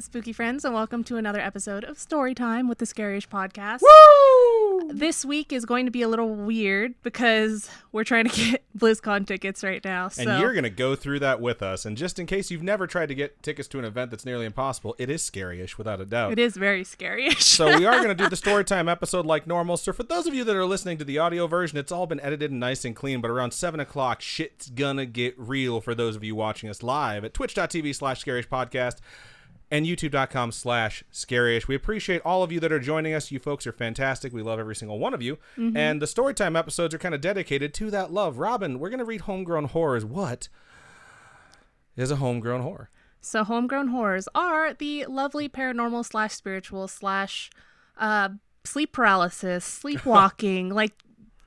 spooky friends, and welcome to another episode of Storytime with the Scariest Podcast. Woo! This week is going to be a little weird because we're trying to get BlizzCon tickets right now. And you're going to go through that with us. And just in case you've never tried to get tickets to an event that's nearly impossible, it is scary-ish, without a doubt. It is very scary-ish. So we are going to do the Storytime episode like normal. So for those of you that are listening to the audio version, it's all been edited and nice and clean. But around 7 o'clock, shit's gonna get real for those of you watching us live at twitch.tv/scarishpodcast. and youtube.com/scaryish. We appreciate all of you that are joining us. You folks are fantastic. We love every single one of you. Mm-hmm. And the Storytime episodes are kind of dedicated to that love. Robin, we're going to read Homegrown Horrors. What is a homegrown horror? So homegrown horrors are the lovely paranormal / spiritual / sleep paralysis, sleepwalking, like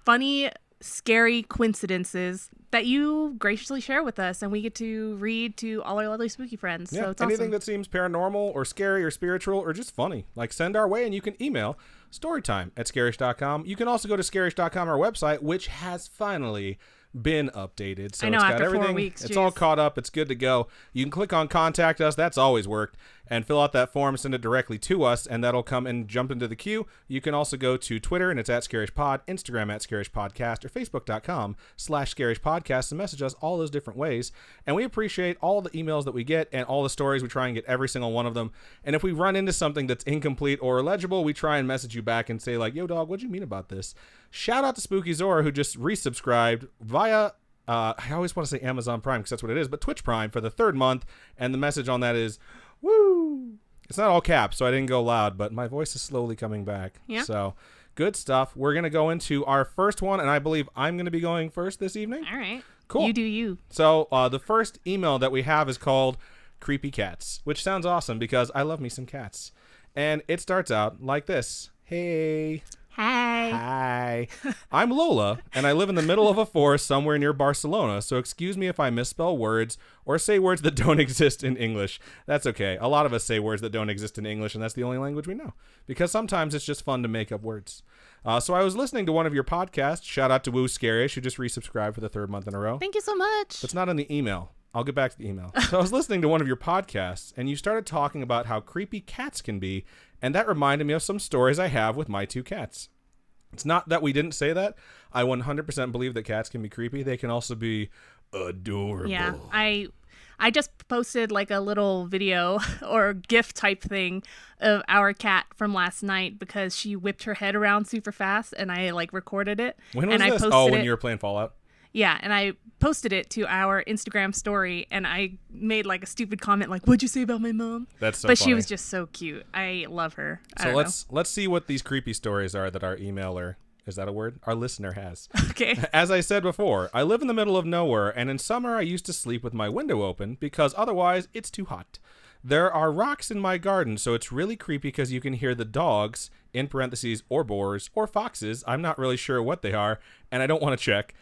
funny, scary coincidences that you graciously share with us, and we get to read to all our lovely spooky friends. Yeah, so it's anything awesome. that seems paranormal or scary or spiritual or just funny, like send our way, and you can email storytime@scarish.com. You can also go to scarish.com, our website, which has finally been updated. So I know, it's got after everything. 4 weeks. It's all caught up. It's good to go. You can click on contact us. That's always worked. And fill out that form, send it directly to us, and that'll come and jump into the queue. You can also go to Twitter, and it's @ScarishPod, Instagram @ScarishPodcast, or Facebook.com/ScarishPodcast and message us all those different ways. And we appreciate all the emails that we get and all the stories. We try and get every single one of them. And if we run into something that's incomplete or illegible, we try and message you back and say, like, yo, dog, what'd you mean about this? Shout out to Spooky Zora, who just resubscribed via I always want to say Amazon Prime because that's what it is, but Twitch Prime for the 3rd month, and the message on that is, woo! It's not all caps, so I didn't go loud, but my voice is slowly coming back. Yeah. So, good stuff. We're going to go into our first one, and I believe I'm going to be going first this evening. All right. Cool. You do you. So, the first email that we have is called Creepy Cats, which sounds awesome because I love me some cats. And it starts out like this. Hey. Hi. I'm Lola, and I live in the middle of a forest somewhere near Barcelona, so excuse me if I misspell words or say words that don't exist in English. That's okay. A lot of us say words that don't exist in English, and that's the only language we know, because sometimes it's just fun to make up words. So I was listening to one of your podcasts. Shout out to Woo Scarish, who just resubscribed for the 3rd month in a row. Thank you so much. It's not in the email. I'll get back to the email. So I was listening to one of your podcasts, and you started talking about how creepy cats can be, and that reminded me of some stories I have with my 2 cats. It's not that we didn't say that. I 100% believe that cats can be creepy. They can also be adorable. Yeah, I just posted like a little video or GIF type thing of our cat from last night because she whipped her head around super fast, and I like recorded it. When was and this? When you were playing Fallout? Yeah, and I posted it to our Instagram story, and I made like a stupid comment like, "What'd you say about my mom?" That's so But funny. She was just so cute. I love her. So let's see what these creepy stories are that our emailer, is that a word? Our listener has. Okay. As I said before, I live in the middle of nowhere, and in summer I used to sleep with my window open because otherwise it's too hot. There are rocks in my garden, so it's really creepy because you can hear the dogs, in parentheses, or boars, or foxes, I'm not really sure what they are, and I don't want to check,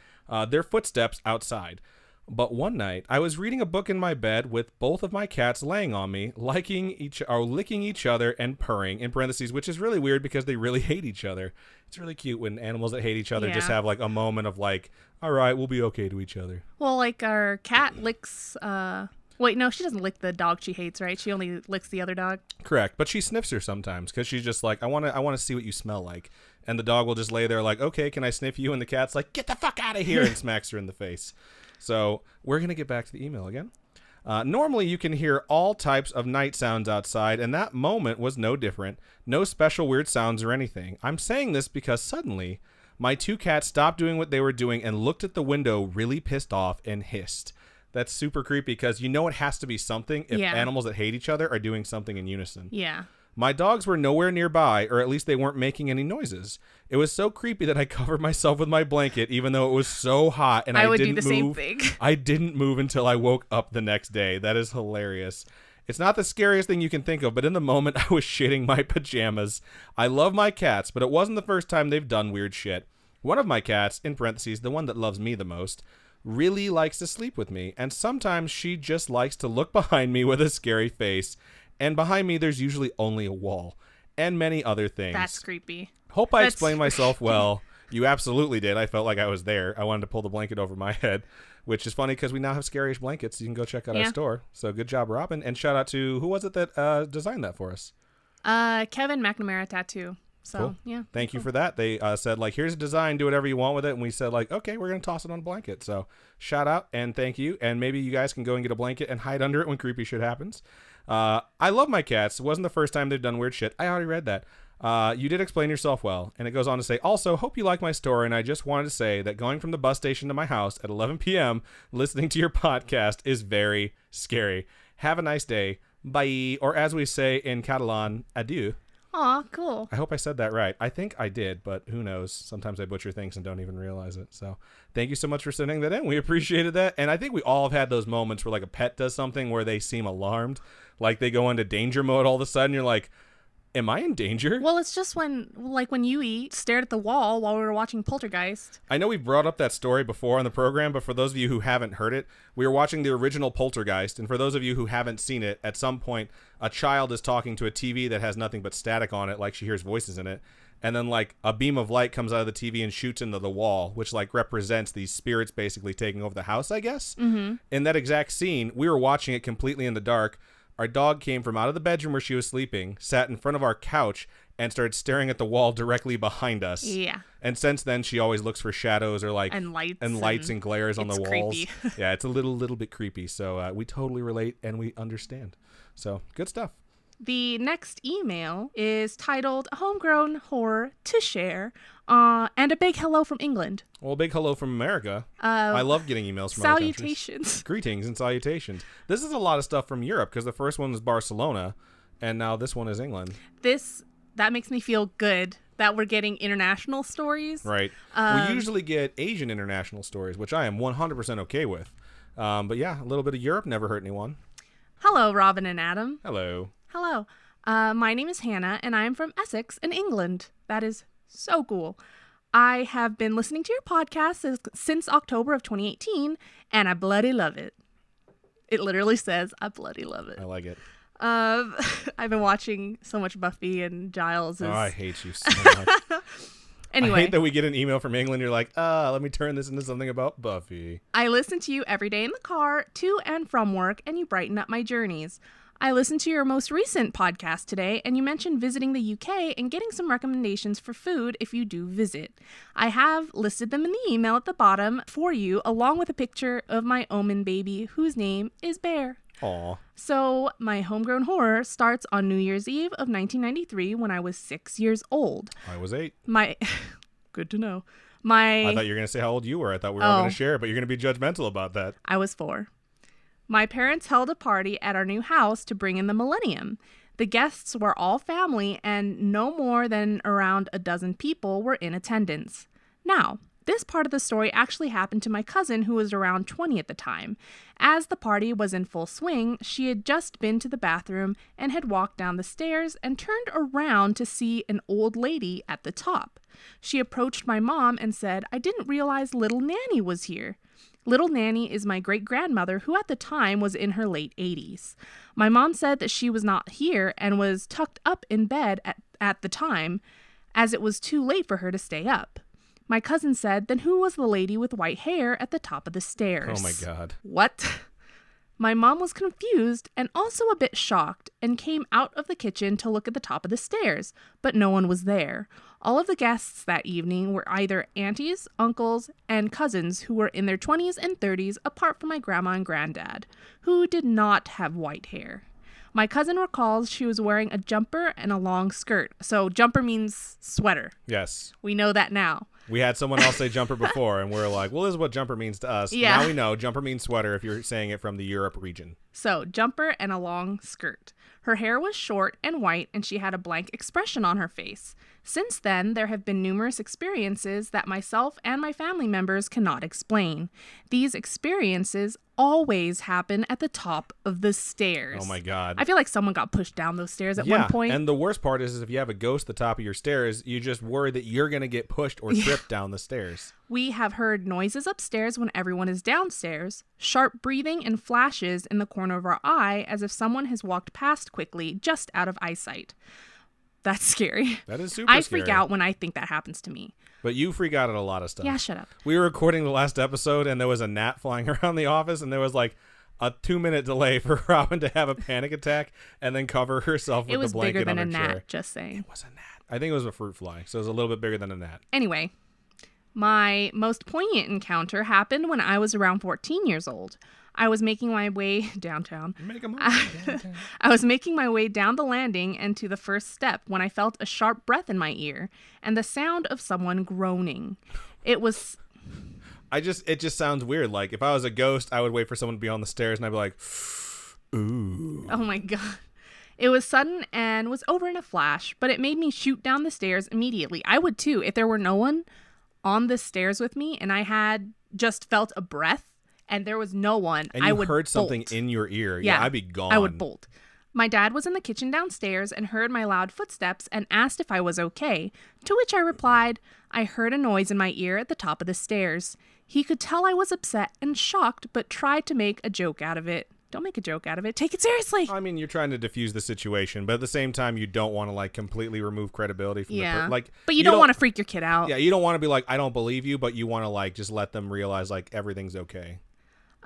their footsteps outside. But one night, I was reading a book in my bed with both of my cats laying on me, licking each other and purring, in parentheses, which is really weird because they really hate each other. It's really cute when animals that hate each other just have like a moment of like, all right, we'll be okay to each other. Well, like our cat licks, wait, no, she doesn't lick the dog she hates, right? She only licks the other dog. Correct, but she sniffs her sometimes because she's just like, I want to see what you smell like. And the dog will just lay there like, okay, can I sniff you? And the cat's like, get the fuck out of here, and smacks her in the face. So we're going to get back to the email again. Normally, you can hear all types of night sounds outside, and that moment was no different. No special weird sounds or anything. I'm saying this because suddenly, my 2 cats stopped doing what they were doing and looked at the window really pissed off and hissed. That's super creepy because you know it has to be something if animals that hate each other are doing something in unison. Yeah. My dogs were nowhere nearby, or at least they weren't making any noises. It was so creepy that I covered myself with my blanket, even though it was so hot, and I didn't move. Same thing. I didn't move until I woke up the next day. That is hilarious. It's not the scariest thing you can think of, but in the moment, I was shitting my pajamas. I love my cats, but it wasn't the first time they've done weird shit. One of my cats, in parentheses, the one that loves me the most, really likes to sleep with me, and sometimes she just likes to look behind me with a scary face. And behind me, there's usually only a wall and many other things. That's creepy. Hope I explained myself well. You absolutely did. I felt like I was there. I wanted to pull the blanket over my head. which is funny because we now have Scary-ish blankets. You can go check out our Yeah. store. So good job, Robin. And shout out to, who was it that designed that for us? Kevin McNamara Tattoo. So, Cool. yeah. Thank you for that. They said, like, here's a design, do whatever you want with it. And we said, like, okay, we're going to toss it on a blanket. So shout out and thank you. And maybe you guys can go and get a blanket and hide under it when creepy shit happens. I love my cats. It wasn't the first time they've done weird shit. I already read that. You did explain yourself well. And it goes on to say, also, hope you like my story. And I just wanted to say that going from the bus station to my house at 11 p.m. listening to your podcast is very scary. Have a nice day. Bye. Or as we say in Catalan, adieu. Aw, cool. I hope I said that right. I think I did, but who knows? Sometimes I butcher things and don't even realize it. So thank you so much for sending that in. We appreciated that. And I think we all have had those moments where like a pet does something where they seem alarmed. Like they go into danger mode all of a sudden. You're like, am I in danger? Well, it's just when Yui stared at the wall while we were watching Poltergeist. I know we brought up that story before on the program, but for those of you who haven't heard it, we were watching the original Poltergeist. And for those of you who haven't seen it, at some point, a child is talking to a TV that has nothing but static on it, like she hears voices in it. And then like a beam of light comes out of the TV and shoots into the wall, which like represents these spirits basically taking over the house, I guess. Mm-hmm. In that exact scene, we were watching it completely in the dark. Our dog came from out of the bedroom where she was sleeping, sat in front of our couch, and started staring at the wall directly behind us. Yeah. And since then, she always looks for shadows or like And lights. and glares on the walls. Creepy. Yeah, it's a little bit creepy. So we totally relate and we understand. So good stuff. The next email is titled Homegrown Horror to Share, and a big hello from England. Well, a big hello from America. I love getting emails from other countries. Salutations. Greetings and salutations. This is a lot of stuff from Europe because the first one was Barcelona, and now this one is England. That makes me feel good that we're getting international stories. Right. We usually get Asian international stories, which I am 100% okay with. But yeah, a little bit of Europe never hurt anyone. Hello, Robin and Adam. Hello. Hello. My name is Hannah, and I am from Essex in England. That is so cool. I have been listening to your podcast since October of 2018, and I bloody love it. It literally says, I bloody love it. I like it. I've been watching so much Buffy and Giles. Oh, I hate you so much. Anyway. I hate that we get an email from England. You're like, let me turn this into something about Buffy. I listen to you every day in the car, to and from work, and you brighten up my journeys. I listened to your most recent podcast today, and you mentioned visiting the UK and getting some recommendations for food if you do visit. I have listed them in the email at the bottom for you, along with a picture of my Omen baby, whose name is Bear. Aw. So, my homegrown horror starts on New Year's Eve of 1993 when I was 6 years old. I was 8. Good to know. I thought you were going to say how old you were. I thought we were all going to share, but you're going to be judgmental about that. I was 4. My parents held a party at our new house to bring in the millennium. The guests were all family, and no more than around a dozen people were in attendance. Now, this part of the story actually happened to my cousin, who was around 20 at the time. As the party was in full swing, she had just been to the bathroom and had walked down the stairs and turned around to see an old lady at the top. She approached my mom and said, "I didn't realize little Nanny was here." Little Nanny is my great-grandmother, who at the time was in her late 80s. My mom said that she was not here and was tucked up in bed at the time, as it was too late for her to stay up. My cousin said, "Then who was the lady with white hair at the top of the stairs?" Oh my God. What? My mom was confused and also a bit shocked and came out of the kitchen to look at the top of the stairs, but no one was there. All of the guests that evening were either aunties, uncles, and cousins who were in their 20s and 30s, apart from my grandma and granddad, who did not have white hair. My cousin recalls she was wearing a jumper and a long skirt. So jumper means sweater. Yes. We know that now. We had someone else say jumper before, and we're like, well, this is what jumper means to us. Yeah. Now we know jumper means sweater if you're saying it from the Europe region. So, jumper and a long skirt. Her hair was short and white, and she had a blank expression on her face. Since then, there have been numerous experiences that myself and my family members cannot explain. These experiences always happen at the top of the stairs. Oh my God. I feel like someone got pushed down those stairs at one point. And the worst part is if you have a ghost at the top of your stairs, you just worry that you're going to get pushed or tripped down the stairs. We have heard noises upstairs when everyone is downstairs, sharp breathing and flashes in the corner of our eye as if someone has walked past quickly, just out of eyesight. That's scary. That is super I scary. freak out when I think that happens to me. But you freak out at a lot of stuff. Yeah, shut up. We were recording the last episode, and there was a gnat flying around the office, and there was like a 2-minute delay for Robin to have a panic attack and then cover herself with the blanket on her chair. It was bigger than a gnat, just saying. It was a gnat. I think it was a fruit fly, so it was a little bit bigger than a gnat. Anyway, my most poignant encounter happened when I was around 14 years old. I was making my way downtown. I was making my way down the landing and to the first step when I felt a sharp breath in my ear and the sound of someone groaning. It was... It just sounds weird. Like, if I was a ghost, I would wait for someone to be on the stairs, and I'd be like, ooh. Oh, my God. It was sudden and was over in a flash, but it made me shoot down the stairs immediately. I would, too, if there were no one on the stairs with me and I had just felt a breath and there was no one, and I would heard bolt. something in your ear. Yeah, I'd be gone. I would bolt. My dad was in the kitchen downstairs and heard my loud footsteps and asked if I was okay, to which I replied, I heard a noise in my ear at the top of the stairs. He could tell I was upset and shocked, but tried to make a joke out of it. Don't make a joke out of it. Take it seriously. I mean, you're trying to diffuse the situation, but at the same time, you don't want to like completely remove credibility from the person. But you don't want to freak your kid out. Yeah, you don't want to be like, I don't believe you, but you want to like just let them realize like everything's okay.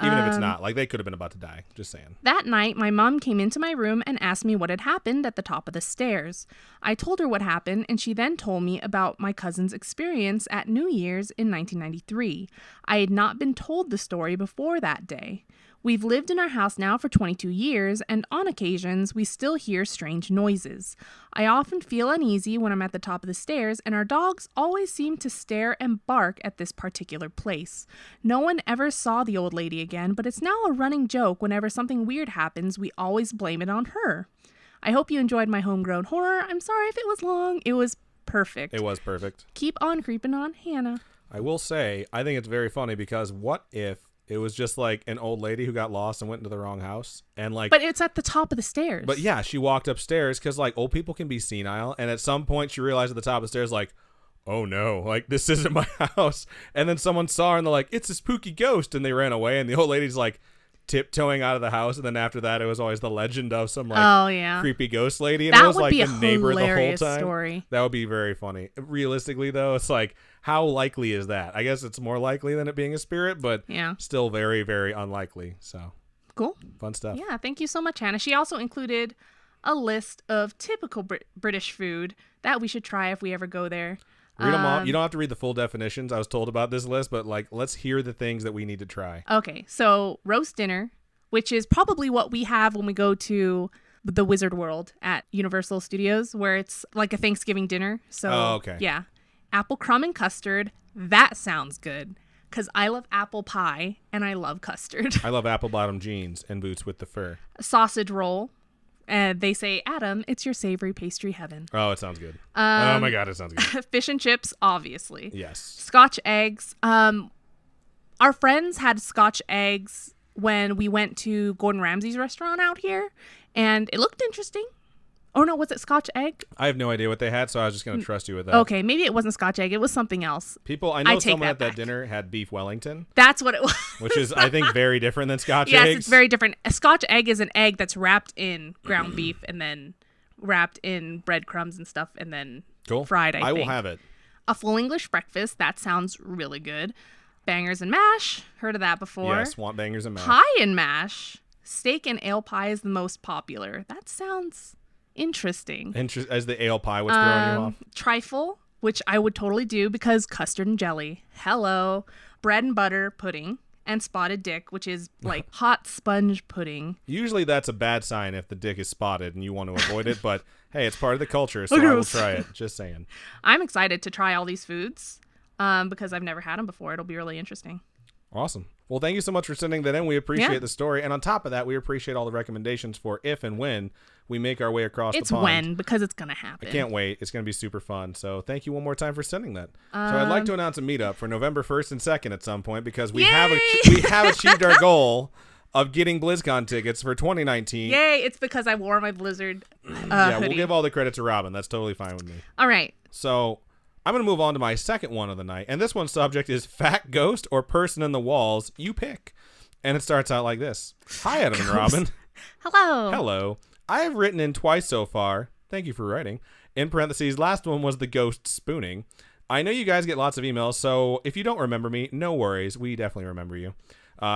Even if it's not. Like, they could have been about to die. Just saying. That night, my mom came into my room and asked me what had happened at the top of the stairs. I told her what happened, and she then told me about my cousin's experience at New Year's in 1993. I had not been told the story before that day. We've lived in our house now for 22 years, and on occasions, we still hear strange noises. I often feel uneasy when I'm at the top of the stairs, and our dogs always seem to stare and bark at this particular place. No one ever saw the old lady again, but it's now a running joke whenever something weird happens, we always blame it on her. I hope you enjoyed my homegrown horror. I'm sorry if it was long. It was perfect. It was perfect. Keep on creeping on, Hannah. I will say, I think it's very funny because what if it was just like an old lady who got lost and went into the wrong house, and like. But it's at the top of the stairs. But yeah, she walked upstairs because like old people can be senile, and at some point she realized at the top of the stairs like, oh no, like this isn't my house. And then someone saw her and they're like, it's a spooky ghost, and they ran away. And the old lady's like tiptoeing out of the house, and then after that it was always the legend of some like creepy ghost lady, and that it was would like be the a neighbor the whole time. Story. That would be very funny. Realistically though, it's like, how likely is that? I guess it's more likely than it being a spirit, but still very, very unlikely. So cool. Fun stuff. Yeah, thank you so much, Hannah. She also included a list of typical British food that we should try if we ever go there. Read them all. You don't have to read the full definitions. I was told about this list, but like, let's hear the things that we need to try. Okay, so roast dinner, which is probably what we have when we go to the Wizard World at Universal Studios, where it's like a Thanksgiving dinner. So, okay. Yeah. Apple crumb and custard. That sounds good because I love apple pie and I love custard. I love apple bottom jeans and boots with the fur. A sausage roll. And they say, Adam, it's your savory pastry heaven. Oh, it sounds good. Oh my God, it sounds good. Fish and chips, obviously. Yes. Scotch eggs. Our friends had Scotch eggs when we went to Gordon Ramsay's restaurant out here, and it looked interesting. Oh no, was it Scotch egg? I have no idea what they had, so I was just going to trust you with that. Okay, maybe it wasn't Scotch egg. It was something else. I know someone at that dinner had beef Wellington. That's what it was. Which is, I think, very different than Scotch eggs. Yes, it's very different. A Scotch egg is an egg that's wrapped in ground beef and then wrapped in breadcrumbs and stuff and then fried, I think. I will have it. A full English breakfast. That sounds really good. Bangers and mash. Heard of that before. Yes, want bangers and mash. Pie and mash. Steak and ale pie is the most popular. That sounds interesting. As the ale pie was throwing you off. Trifle, which I would totally do because custard and jelly. Hello. Bread and butter pudding. And spotted dick, which is like hot sponge pudding. Usually that's a bad sign if the dick is spotted and you want to avoid it. But hey, it's part of the culture, so I will try it. Just saying. I'm excited to try all these foods because I've never had them before. It'll be really interesting. Awesome. Well, thank you so much for sending that in. We appreciate the story. And on top of that, we appreciate all the recommendations for if and when we make our way across the pond. It's when, because it's going to happen. I can't wait. It's going to be super fun. So thank you one more time for sending that. So I'd like to announce a meetup for November 1st and 2nd at some point because we have achieved our goal of getting BlizzCon tickets for 2019. Yay. It's because I wore my Blizzard hoodie. We'll give all the credit to Robin. That's totally fine with me. All right. So I'm going to move on to my second one of the night. And this one's subject is fat ghost or person in the walls. You pick. And it starts out like this. Hi, Adam and Robin. Hello. Hello. I have written in twice so far. Thank you for writing. In parentheses, last one was the ghost spooning. I know you guys get lots of emails, so if you don't remember me, no worries. We definitely remember you.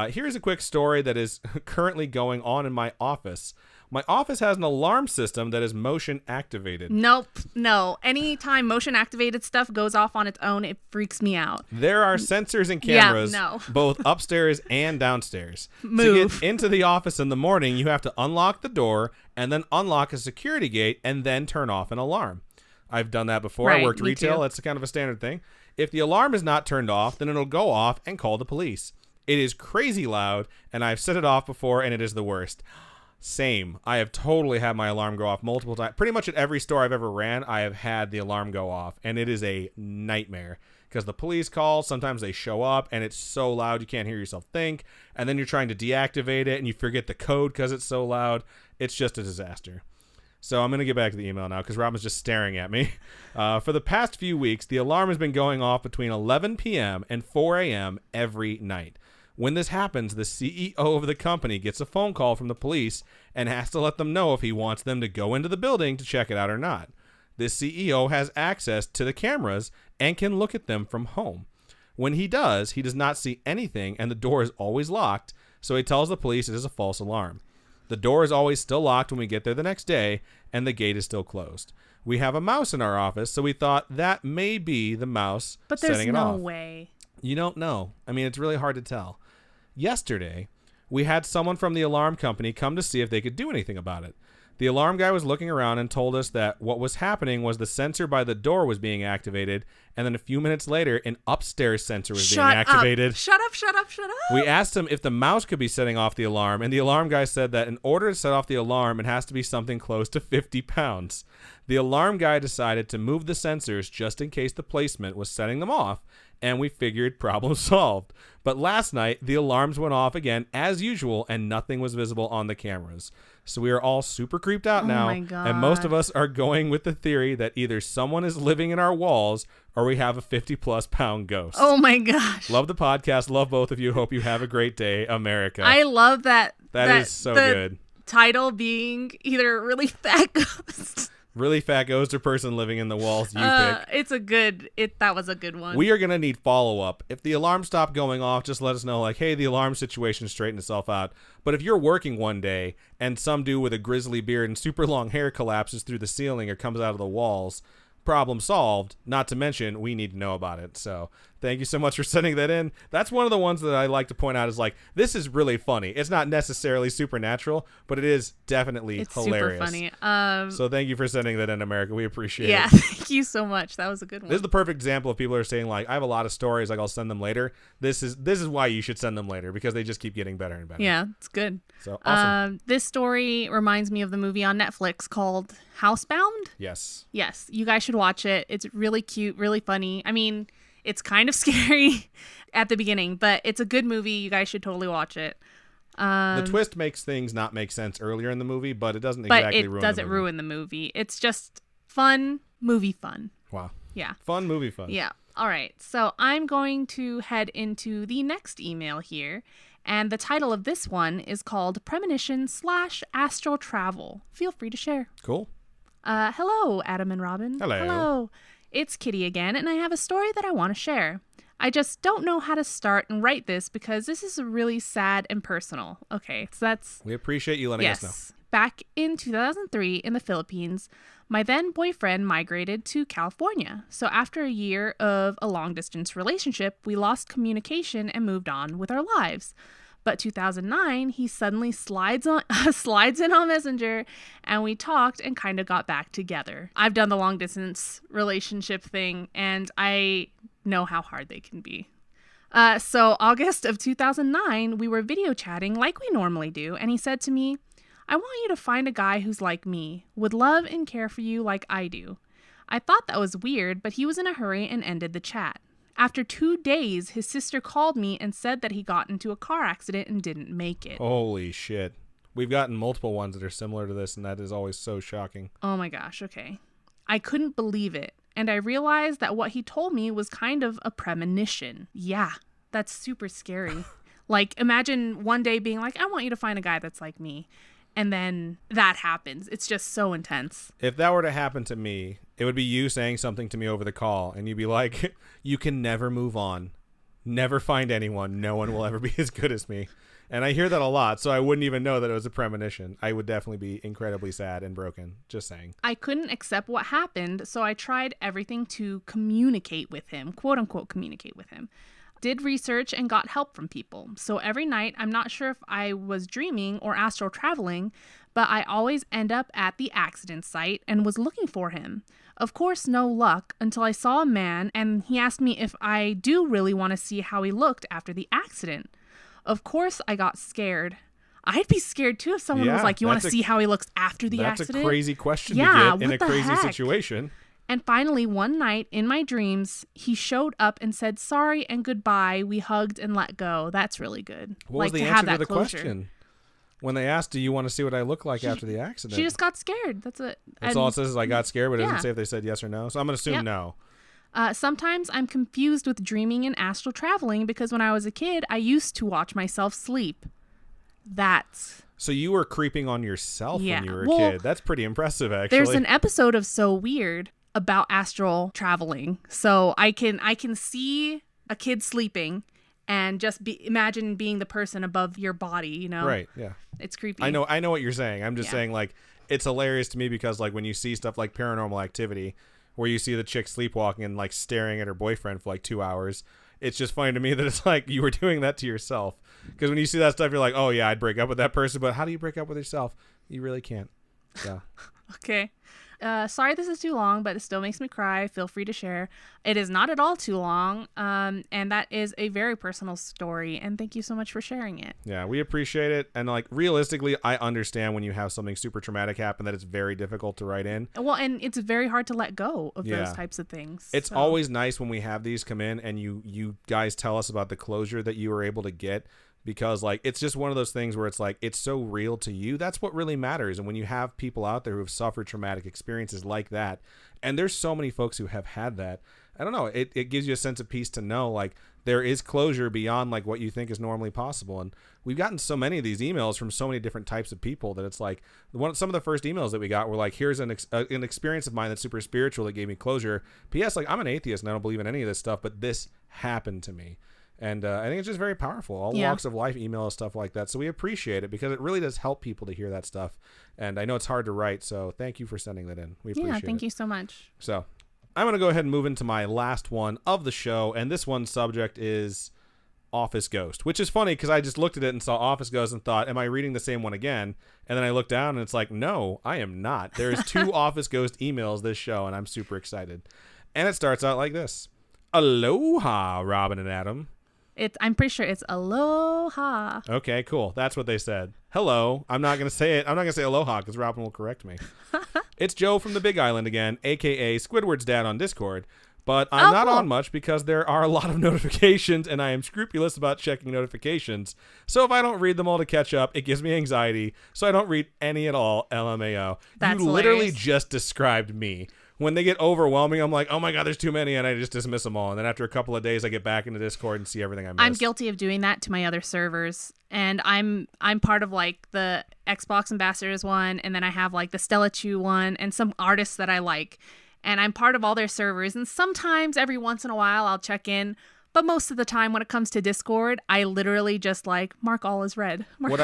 Here's a quick story that is currently going on in my office. My office has an alarm system that is motion activated. Nope. No. Anytime motion activated stuff goes off on its own, it freaks me out. There are sensors and cameras both upstairs and downstairs. Move. To get into the office in the morning, you have to unlock the door and then unlock a security gate and then turn off an alarm. I've done that before. Right, I worked me retail. too. That's kind of a standard thing. If the alarm is not turned off, then it'll go off and call the police. It is crazy loud, and I've set it off before, and it is the worst. Same. I have totally had my alarm go off multiple times. Pretty much at every store I've ever ran, I have had the alarm go off, and it is a nightmare because the police call. Sometimes they show up, and it's so loud you can't hear yourself think, and then you're trying to deactivate it, and you forget the code because it's so loud. It's just a disaster. So I'm going to get back to the email now because Robin's just staring at me. For the past few weeks, the alarm has been going off between 11 p.m. and 4 a.m. every night. When this happens, the CEO of the company gets a phone call from the police and has to let them know if he wants them to go into the building to check it out or not. This CEO has access to the cameras and can look at them from home. When he does not see anything and the door is always locked, so he tells the police it is a false alarm. The door is always still locked when we get there the next day, and the gate is still closed. We have a mouse in our office, so we thought that may be the mouse setting it off. But there's no way. You don't know. I mean, it's really hard to tell. Yesterday, we had someone from the alarm company come to see if they could do anything about it. The alarm guy was looking around and told us that what was happening was the sensor by the door was being activated, and then a few minutes later, an upstairs sensor was being activated. Shut up. We asked him if the mouse could be setting off the alarm, and the alarm guy said that in order to set off the alarm, it has to be something close to 50 pounds. The alarm guy decided to move the sensors just in case the placement was setting them off, and we figured problem solved. But last night, the alarms went off again as usual, and nothing was visible on the cameras. So we are all super creeped out now, my God. and most of us are going with the theory that either someone is living in our walls or we have a 50-plus pound ghost. Oh my gosh. Love the podcast. Love both of you. Hope you have a great day, America. I love that. That is so good. Title being either really fat ghost. Really fat ghost or person living in the walls, you pick. That was a good one. We are going to need follow-up. If the alarm stopped going off, just let us know, like, hey, the alarm situation straightened itself out. But if you're working one day and some dude with a grizzly beard and super long hair collapses through the ceiling or comes out of the walls, problem solved. Not to mention, we need to know about it. So thank you so much for sending that in. That's one of the ones that I like to point out is like, this is really funny. It's not necessarily supernatural, but it is definitely hilarious. Super funny. So thank you for sending that in, America. We appreciate it. Yeah, thank you so much. That was a good one. This is the perfect example of people are saying like, I have a lot of stories, like I'll send them later. This is why you should send them later, because they just keep getting better and better. Yeah, it's good. So awesome. This story reminds me of the movie on Netflix called Housebound. Yes, you guys should watch it. It's really cute, really funny. I mean, it's kind of scary at the beginning, but it's a good movie. You guys should totally watch it. The twist makes things not make sense earlier in the movie, but it doesn't exactly ruin the movie. But it doesn't ruin the movie. It's just fun, movie fun. Wow. Yeah. Fun movie fun. Yeah. All right. So I'm going to head into the next email here. And the title of this one is called Premonition/Astral Travel. Feel free to share. Cool. Hello, Adam and Robin. Hello. It's Kitty again, and I have a story that I want to share. I just don't know how to start and write this because this is really sad and personal. Okay, so that's... We appreciate you letting us know. Back in 2003 in the Philippines, my then boyfriend migrated to California. So after a year of a long-distance relationship, we lost communication and moved on with our lives. But 2009, he suddenly slides in on Messenger, and we talked and kind of got back together. I've done the long distance relationship thing, and I know how hard they can be. So August of 2009, we were video chatting like we normally do, and he said to me, "I want you to find a guy who's like me, would love and care for you like I do." I thought that was weird, but he was in a hurry and ended the chat. After 2 days, his sister called me and said that he got into a car accident and didn't make it. Holy shit. We've gotten multiple ones that are similar to this, and that is always so shocking. Oh my gosh, okay. I couldn't believe it, and I realized that what he told me was kind of a premonition. Yeah, that's super scary. Like, imagine one day being like, "I want you to find a guy that's like me." and then that happens. It's just so intense. If that were to happen to me, it would be you saying something to me over the call, and you'd be like, you can never move on. Never find anyone. No one will ever be as good as me. And I hear that a lot, so I wouldn't even know that it was a premonition. I would definitely be incredibly sad and broken. Just saying. I couldn't accept what happened, so I tried everything to communicate with him, quote unquote communicate with him. Did research and got help from people. So every night, I'm not sure if I was dreaming or astral traveling, but I always end up at the accident site and was looking for him. Of course, no luck until I saw a man and he asked me if I do really want to see how he looked after the accident. Of course, I got scared. I'd be scared too if someone was like, you want to see how he looks after the accident? That's a crazy question to get in a crazy situation. And finally, one night in my dreams, he showed up and said sorry and goodbye. We hugged and let go. That's really good. What was the answer to the question? When they asked, do you want to see what I look like after the accident? She just got scared. That's it. That's all it says is I got scared, but it doesn't say if they said yes or no. So I'm going to assume no. Sometimes I'm confused with dreaming and astral traveling because when I was a kid, I used to watch myself sleep. So you were creeping on yourself when you were a kid. That's pretty impressive, actually. There's an episode of So Weird about astral traveling. So I can see a kid sleeping and just imagine being the person above your body, you know? Right, yeah. It's creepy. I know what you're saying. I'm just saying, like, it's hilarious to me because, like, when you see stuff like Paranormal Activity, where you see the chick sleepwalking and, like, staring at her boyfriend for, like, 2 hours, it's just funny to me that it's like you were doing that to yourself. Because when you see that stuff, you're like, oh, yeah, I'd break up with that person. But how do you break up with yourself? You really can't. Yeah. Okay. Sorry this is too long, but it still makes me cry. Feel free to share. It is not at all too long, and that is a very personal story, and thank you so much for sharing it. Yeah, we appreciate it, and like realistically, I understand when you have something super traumatic happen that it's very difficult to write in. Well, and it's very hard to let go of those types of things. It's always nice when we have these come in and you guys tell us about the closure that you were able to get. Because, like, it's just one of those things where it's like, it's so real to you. That's what really matters. And when you have people out there who have suffered traumatic experiences like that, and there's so many folks who have had that, I don't know, it gives you a sense of peace to know, like, there is closure beyond, like, what you think is normally possible. And we've gotten so many of these emails from so many different types of people that it's like, some of the first emails that we got were like, here's an experience of mine that's super spiritual that gave me closure. P.S., like, I'm an atheist and I don't believe in any of this stuff, but this happened to me. And I think it's just very powerful. All walks of life email stuff like that. So we appreciate it because it really does help people to hear that stuff. And I know it's hard to write. So thank you for sending that in. We appreciate it. Yeah, thank you so much. So I'm going to go ahead and move into my last one of the show. And this one's subject is Office Ghost, which is funny because I just looked at it and saw Office Ghost and thought, am I reading the same one again? And then I looked down and it's like, no, I am not. There's 2 Office Ghost emails this show and I'm super excited. And it starts out like this. Aloha, Robin and Adam. I'm pretty sure it's aloha. Okay, cool. That's what they said. Hello. I'm not going to say it. I'm not going to say aloha because Robin will correct me. It's Joe from the Big Island again, a.k.a. Squidward's dad on Discord. But I'm not on much because there are a lot of notifications and I am scrupulous about checking notifications. So if I don't read them all to catch up, it gives me anxiety. So I don't read any at all, LMAO. That's you literally just described me. When they get overwhelming, I'm like, oh my God, there's too many, and I just dismiss them all. And then after a couple of days, I get back into Discord and see everything I missed. I'm guilty of doing that to my other servers. And I'm part of like the Xbox Ambassadors one, and then I have like the Stella Chu one, and some artists that I like. And I'm part of all their servers. And sometimes every once in a while I'll check in. But most of the time when it comes to Discord, I literally just like mark all as read. What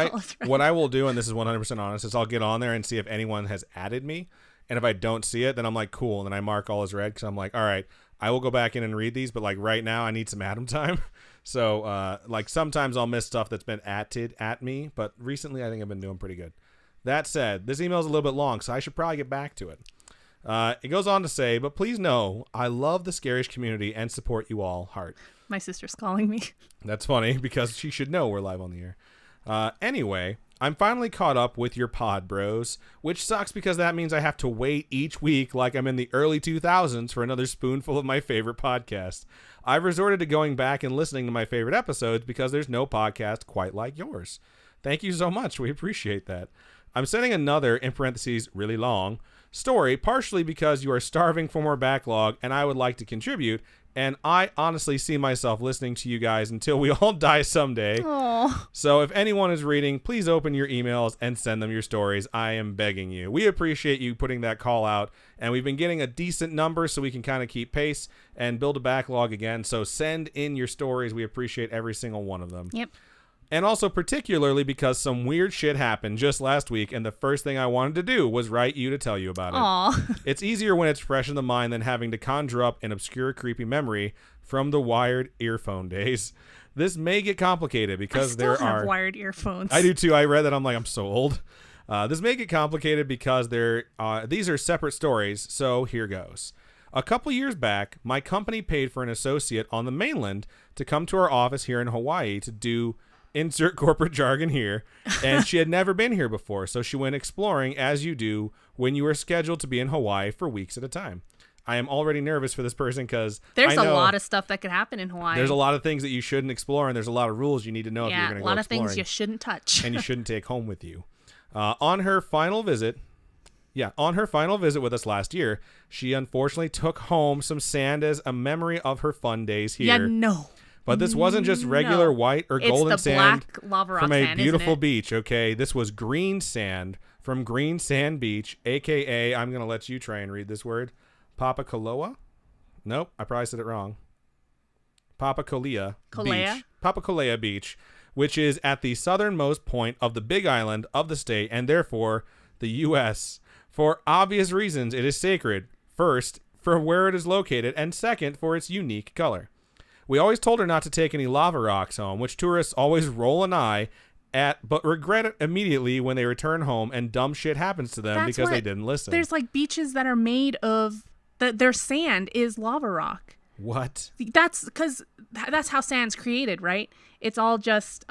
I will do, and this is 100% honest, is I'll get on there and see if anyone has added me. And if I don't see it, then I'm like, cool. And then I mark all as read because I'm like, all right, I will go back in and read these. But like right now, I need some Adam time. So like sometimes I'll miss stuff that's been at me. But recently, I think I've been doing pretty good. That said, this email is a little bit long, so I should probably get back to it. It goes on to say, but please know, I love the Scarish community and support you all. Heart. My sister's calling me. That's funny because she should know we're live on the air. Anyway, I'm finally caught up with your pod, bros, which sucks because that means I have to wait each week like I'm in the early 2000s for another spoonful of my favorite podcast. I've resorted to going back and listening to my favorite episodes because there's no podcast quite like yours. Thank you so much. We appreciate that. I'm sending another, in parentheses, really long, story, partially because you are starving for more backlog and I would like to contribute, And I honestly see myself listening to you guys until we all die someday. Aw. So if anyone is reading, please open your emails and send them your stories. I am begging you. We appreciate you putting that call out. And we've been getting a decent number so we can kind of keep pace and build a backlog again. So send in your stories. We appreciate every single one of them. Yep. And also particularly because some weird shit happened just last week, and the first thing I wanted to do was write you to tell you about it. Aw. It's easier when it's fresh in the mind than having to conjure up an obscure, creepy memory from the wired earphone days. This may get complicated because I still there have are wired earphones. I do too. I read that. I'm like, I'm so old. This may get complicated because these are separate stories, so here goes. A couple years back, my company paid for an associate on the mainland to come to our office here in Hawaii to do insert corporate jargon here, and she had never been here before, so she went exploring as you do when you are scheduled to be in Hawaii for weeks at a time. I am already nervous for this person because there's a lot of stuff that could happen in Hawaii. There's a lot of things that you shouldn't explore, and there's a lot of rules you need to know if you're going to go exploring. Yeah, a lot of things you shouldn't touch. And you shouldn't take home with you. On her final visit with us last year, she unfortunately took home some sand as a memory of her fun days here. Yeah, no. But this wasn't just regular white or golden sand black lava rock from a sand, beautiful isn't it? beach, okay? This was green sand from Green Sand Beach, a.k.a. I'm going to let you try and read this word. Papakoloa? Nope, I probably said it wrong. Papakolea Beach. Papakolea Beach, which is at the southernmost point of the Big Island of the state and therefore the U.S. For obvious reasons, it is sacred. First, for where it is located, and second, for its unique color. We always told her not to take any lava rocks home, which tourists always roll an eye at, but regret it immediately when they return home and dumb shit happens to them because they didn't listen. There's like beaches that are made of, their sand is lava rock. What? That's because that's how sand's created, right? It's all just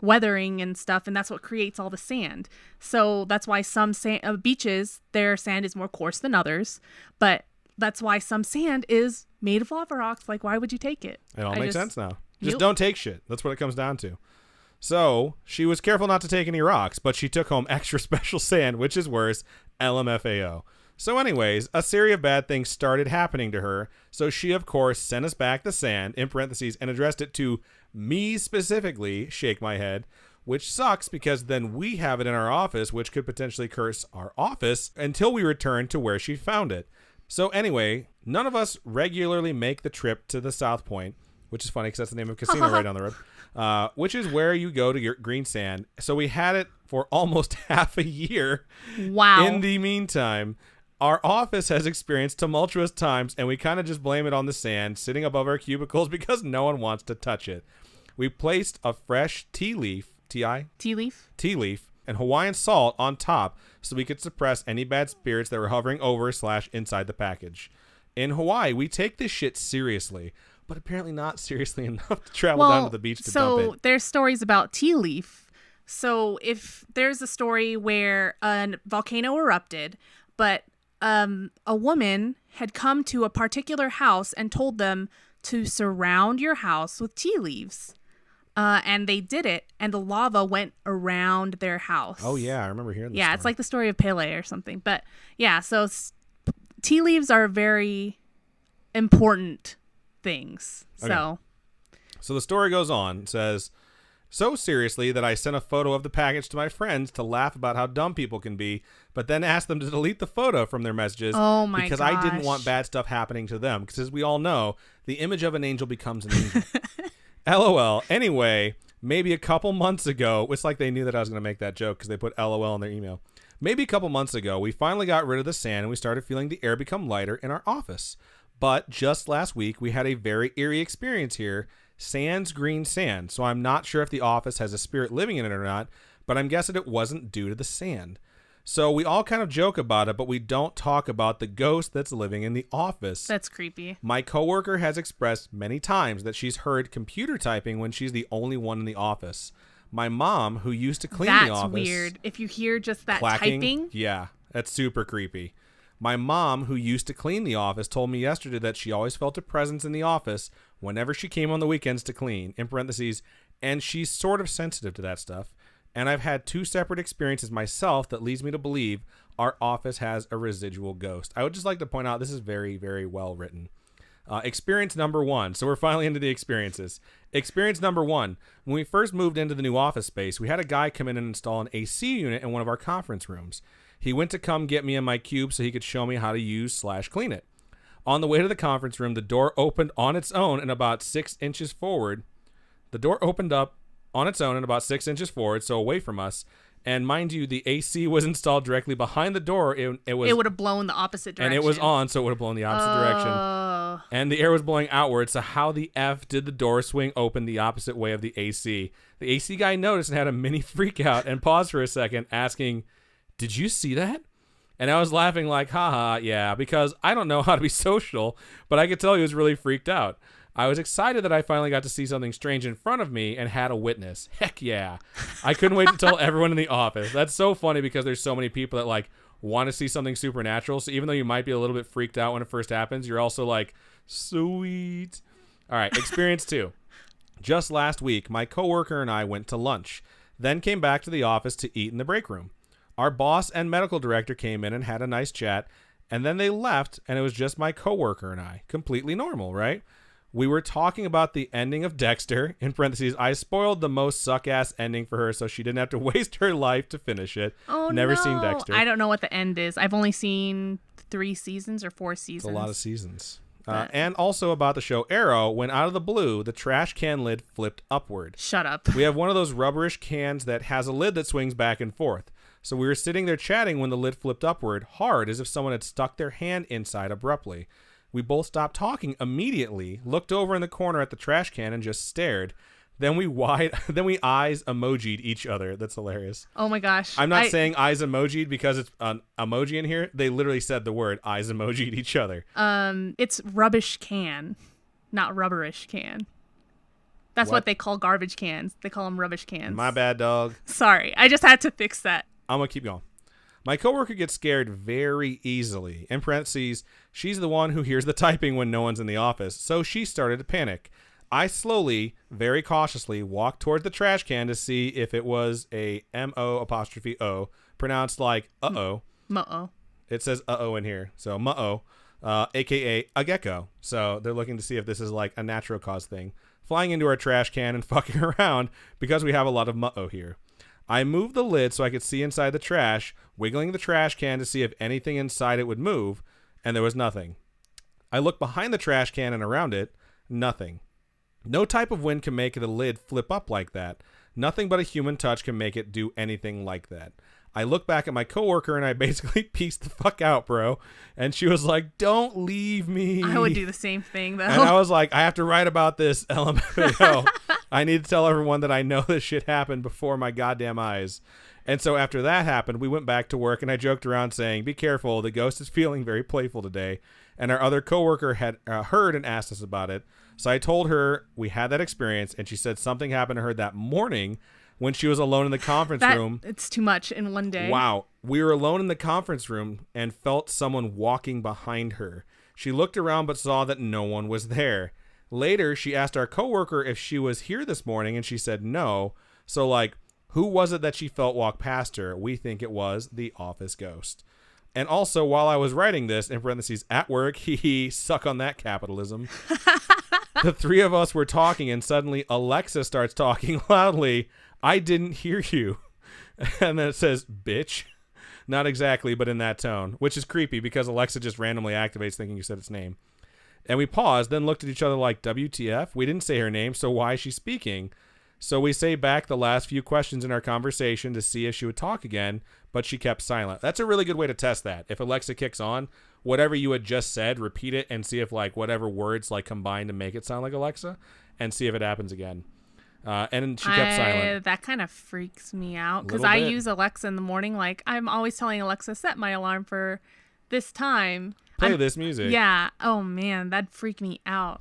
weathering and stuff, and that's what creates all the sand. So that's why some beaches, their sand is more coarse than others, but that's why some sand is made of lava rocks. Like, why would you take it? It all makes sense now. Just Yep. don't take shit. That's what it comes down to. So she was careful not to take any rocks, but she took home extra special sand, which is worse. LMFAO. So anyways, a series of bad things started happening to her. So she, of course, sent us back the sand, in parentheses, and addressed it to me specifically, shake my head, which sucks because then we have it in our office, which could potentially curse our office until we return to where she found it. So anyway, none of us regularly make the trip to the South Point, which is funny because that's the name of a casino right down the road, which is where you go to get green sand. So we had it for almost half a year. Wow. In the meantime, our office has experienced tumultuous times, and we kind of just blame it on the sand sitting above our cubicles because no one wants to touch it. We placed a fresh tea leaf, tea leaf, and Hawaiian salt on top so we could suppress any bad spirits that were hovering over / inside the package. In Hawaii, we take this shit seriously, but apparently not seriously enough to travel down to the beach to dump it. So there's stories about tea leaf. So if there's a story where a volcano erupted, but a woman had come to a particular house and told them to surround your house with tea leaves. And they did it, and the lava went around their house. Oh, yeah, I remember hearing this Yeah, it's like the story of Pele or something. But, yeah, so tea leaves are very important things. Okay. So the story goes on. It says, so seriously that I sent a photo of the package to my friends to laugh about how dumb people can be, but then asked them to delete the photo from their messages because I didn't want bad stuff happening to them. Because as we all know, the image of an angel becomes an angel. LOL. Anyway, maybe a couple months ago, it's like they knew that I was going to make that joke because they put LOL in their email. Maybe a couple months ago, we finally got rid of the sand and we started feeling the air become lighter in our office. But just last week, we had a very eerie experience here. Sans green sand. So I'm not sure if the office has a spirit living in it or not, but I'm guessing it wasn't due to the sand. So we all kind of joke about it, but we don't talk about the ghost that's living in the office. That's creepy. My coworker has expressed many times that she's heard computer typing when she's the only one in the office. My mom, who used to clean the office... That's weird. If you hear just that clacking, typing... Yeah, that's super creepy. My mom, who used to clean the office, told me yesterday that she always felt a presence in the office whenever she came on the weekends to clean, in parentheses, and she's sort of sensitive to that stuff. And I've had 2 separate experiences myself that leads me to believe our office has a residual ghost. I would just like to point out this is very, very well written. Experience number one. So we're finally into the experiences. Experience number one. When we first moved into the new office space, we had a guy come in and install an AC unit in one of our conference rooms. He went to come get me in my cube so he could show me how to use/clean it. On the way to the conference room, the door opened on its own and about 6 inches forward. The door opened up on its own and about 6 inches forward, so away from us. And mind you, the AC was installed directly behind the door. It would have blown the opposite direction. And it was on, so it would have blown the opposite direction. And the air was blowing outward, so how the F did the door swing open the opposite way of the AC? The AC guy noticed and had a mini freak out and paused for a second, asking, "Did you see that?" And I was laughing like, haha, yeah, because I don't know how to be social, but I could tell he was really freaked out. I was excited that I finally got to see something strange in front of me and had a witness. Heck yeah. I couldn't wait to tell everyone in the office. That's so funny because there's so many people that like want to see something supernatural. So even though you might be a little bit freaked out when it first happens, you're also like, sweet. All right, experience 2. Just last week, my coworker and I went to lunch, then came back to the office to eat in the break room. Our boss and medical director came in and had a nice chat, and then they left, and it was just my coworker and I. Completely normal, right? We were talking about the ending of Dexter. In parentheses, I spoiled the most suck-ass ending for her so she didn't have to waste her life to finish it. Oh, Never no. seen Dexter. I don't know what the end is. I've only seen 3 seasons or 4 seasons. It's a lot of seasons. And also about the show Arrow, when out of the blue, the trash can lid flipped upward. Shut up. We have one of those rubberish cans that has a lid that swings back and forth. So we were sitting there chatting when the lid flipped upward, hard, as if someone had stuck their hand inside abruptly. We both stopped talking immediately, looked over in the corner at the trash can, and just stared. Then we eyes emoji'd each other. That's hilarious. Oh my gosh. I'm not saying eyes emoji'd because it's an emoji in here. They literally said the word eyes emoji'd each other. It's rubbish can, not rubberish can. That's what they call garbage cans. They call them rubbish cans. My bad, dog. Sorry. I just had to fix that. I'm going to keep going. My coworker gets scared very easily. In parentheses, she's the one who hears the typing when no one's in the office, so she started to panic. I slowly, very cautiously, walked toward the trash can to see if it was a M-O'-O, pronounced like uh-oh. Mu-oh. It says uh-oh in here, so mu-oh, a.k.a. a gecko. So they're looking to see if this is like a natural cause thing. Flying into our trash can and fucking around because we have a lot of mu-oh here. I moved the lid so I could see inside the trash, wiggling the trash can to see if anything inside it would move, and there was nothing. I looked behind the trash can and around it, nothing. No type of wind can make the lid flip up like that. Nothing but a human touch can make it do anything like that. I looked back at my coworker and I basically pieced the fuck out, bro. And she was like, "Don't leave me." I would do the same thing, though. And I was like, I have to write about this, LMFAO. I need to tell everyone that I know this shit happened before my goddamn eyes. And so after that happened, we went back to work and I joked around saying, "Be careful, the ghost is feeling very playful today." And our other coworker had heard and asked us about it. So I told her we had that experience, and she said something happened to her that morning when she was alone in the conference room. It's too much in one day. Wow. We were alone in the conference room and felt someone walking behind her. She looked around but saw that no one was there. Later, she asked our coworker if she was here this morning, and she said no. So, like, who was it that she felt walk past her? We think it was the office ghost. And also, while I was writing this, in parentheses, at work, suck on that capitalism. The three of us were talking, and suddenly Alexa starts talking loudly. "I didn't hear you." And then it says, "Bitch." Not exactly, but in that tone, which is creepy because Alexa just randomly activates thinking you said its name. And we paused, then looked at each other like, WTF? We didn't say her name, so why is she speaking? So we say back the last few questions in our conversation to see if she would talk again, but she kept silent. That's a really good way to test that. If Alexa kicks on, whatever you had just said, repeat it and see if like whatever words like combine to make it sound like Alexa, and see if it happens again. And she kept silent. That kind of freaks me out because I use Alexa in the morning. Like I'm always telling Alexa, set my alarm for this time. Play this music. Yeah. Oh man, that'd freak me out.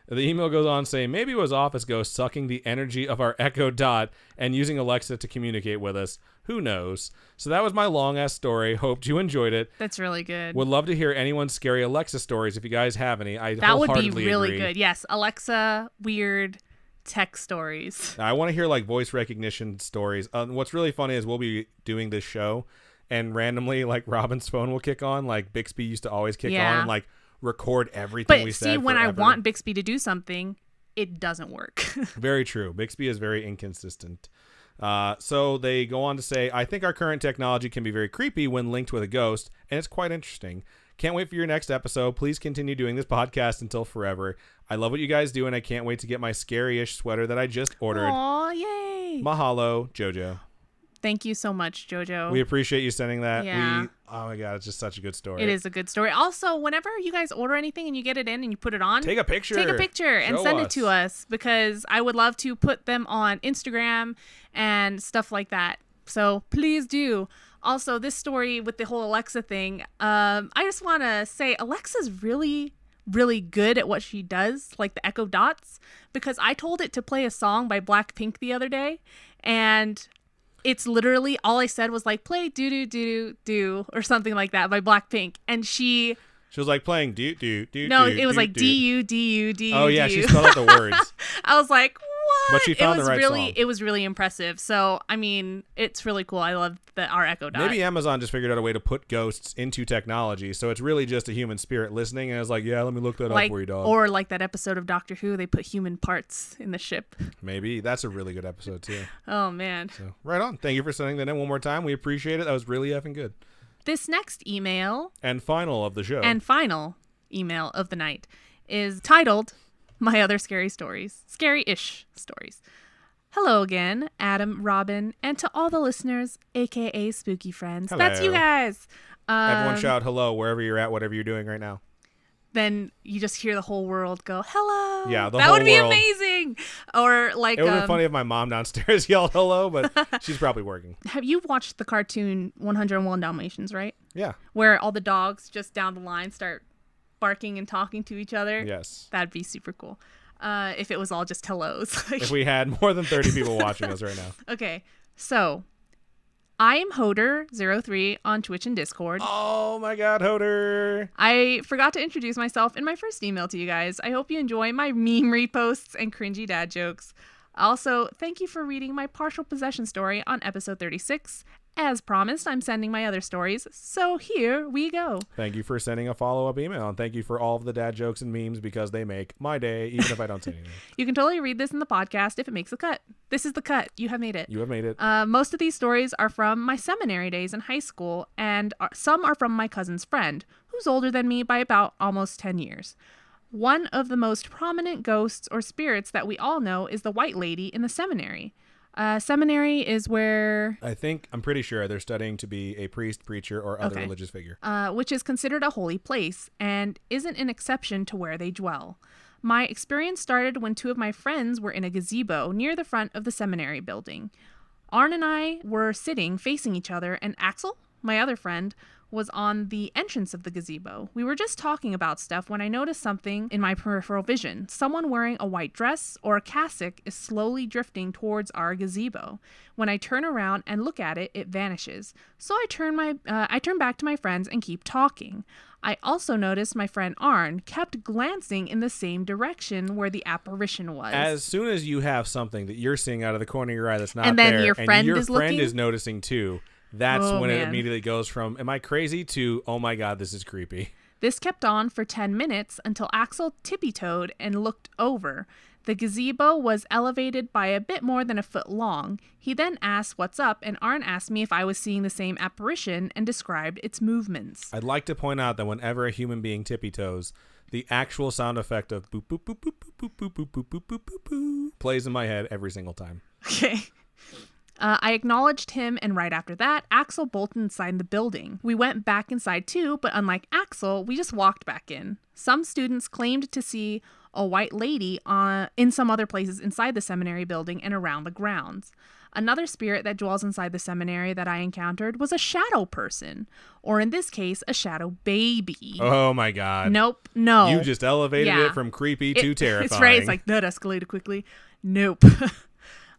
The email goes on saying, maybe it was Office Ghost sucking the energy of our Echo Dot and using Alexa to communicate with us. Who knows? So that was my long-ass story. Hoped you enjoyed it. That's really good. Would love to hear anyone's scary Alexa stories if you guys have any. That would be really good. Yes, Alexa, weird tech stories. I want to hear like voice recognition stories. What's really funny is we'll be doing this show and randomly like Robin's phone will kick on. Like Bixby used to always kick on. And like record everything we But said see, when I forever. want Bixby to do something, it doesn't work. Very true. Bixby is very inconsistent. So they go on to say, I think our current technology can be very creepy when linked with a ghost, and it's quite interesting. Can't wait for your next episode. Please continue doing this podcast until forever. I love what you guys do, and I can't wait to get my scary-ish sweater that I just ordered. Aw, yay. Mahalo, Jojo. Thank you so much, Jojo. We appreciate you sending that. Yeah. Oh my God, it's just such a good story. It is a good story. Also, whenever you guys order anything and you get it in and you put it on, Take a picture. and Show send it us. to us, because I would love to put them on Instagram and stuff like that. So please do. Also, this story with the whole Alexa thing, I just want to say Alexa's really, really good at what she does, like the Echo Dots, because I told it to play a song by Blackpink the other day, and it's literally all I said was like, play do do do do or something like that by Blackpink, and she was like playing do do do. no, do, it was do, like do. D-U-D-U-D-U. Oh yeah, she spelled out the words. I was like, what? But she found the right song. It was really impressive. So, I mean, it's really cool. I love our Echo Dot. Maybe Amazon just figured out a way to put ghosts into technology, so it's really just a human spirit listening, and it's like, yeah, let me look that up for you, dog. Or like that episode of Doctor Who, they put human parts in the ship. Maybe. That's a really good episode, too. Oh, man. So, right on. Thank you for sending that in one more time. We appreciate it. That was really effing good. This next email And final of the show. and final email of the night is titled My Other Scary Stories. Scary-ish stories. Hello again, Adam, Robin, and to all the listeners, aka spooky friends. Hello. That's you guys. Everyone shout hello wherever you're at, whatever you're doing right now. Then you just hear the whole world go, hello. Yeah, the that whole would be world. amazing. Or like, It would have been funny if my mom downstairs yelled hello, but she's probably working. have you watched the cartoon 101 Dalmatians, right? Yeah. Where all the dogs just down the line start barking and talking to each other? Yes. That'd be super cool. If it was all just hellos. If we had more than 30 people watching us right now. Okay, so I am Hoder03 on Twitch and Discord. Oh my God, Hoder. I forgot to introduce myself in my first email to you guys. I hope you enjoy my meme reposts and cringy dad jokes. Also, thank you for reading my partial possession story on episode 36. As promised, I'm sending my other stories, so here we go. Thank you for sending a follow-up email, and thank you for all of the dad jokes and memes because they make my day, even if I don't say anything. You can totally read this in the podcast if it makes a cut. This is the cut. You have made it. You have made it. Most of these stories are from my seminary days in high school, and some are from my cousin's friend, who's older than me by about almost 10 years. One of the most prominent ghosts or spirits that we all know is the white lady in the seminary. Seminary is where... I'm pretty sure they're studying to be a priest, preacher, or other Okay. religious figure. which is considered a holy place and isn't an exception to where they dwell. My experience started when two of my friends were in a gazebo near the front of the seminary building. Arn and I were sitting facing each other, and Axel, my other friend, was on the entrance of the gazebo. We were just talking about stuff when I noticed something in my peripheral vision. Someone wearing a white dress or a cassock is slowly drifting towards our gazebo. When I turn around and look at it, it vanishes. So I turn back to my friends and keep talking. I also noticed my friend Arn kept glancing in the same direction where the apparition was. As soon as you have something that you're seeing out of the corner of your eye that's not And then there, your friend is looking? is noticing too, that's Oh, when it man. immediately goes from, am I crazy, to, oh my God, this is creepy. This kept on for 10 minutes until Axel tippy-toed and looked over. The gazebo was elevated by a bit more than a foot long. He then asked what's up, and Arn asked me if I was seeing the same apparition and described its movements. I'd like to point out that whenever a human being tippy-toes, the actual sound effect of boop, boop, boop, boop, boop, boop, boop, boop, boop, boop, boop, boop, plays in my head every single time. Okay. I acknowledged him, and right after that, Axel bolted inside the building. We went back inside too, but unlike Axel, we just walked back in. Some students claimed to see a white lady in some other places inside the seminary building and around the grounds. Another spirit that dwells inside the seminary that I encountered was a shadow person, or in this case, a shadow baby. Oh my God. Nope, no. You just elevated Yeah. it from creepy to terrifying. It's right, it's like, that escalated quickly. Nope.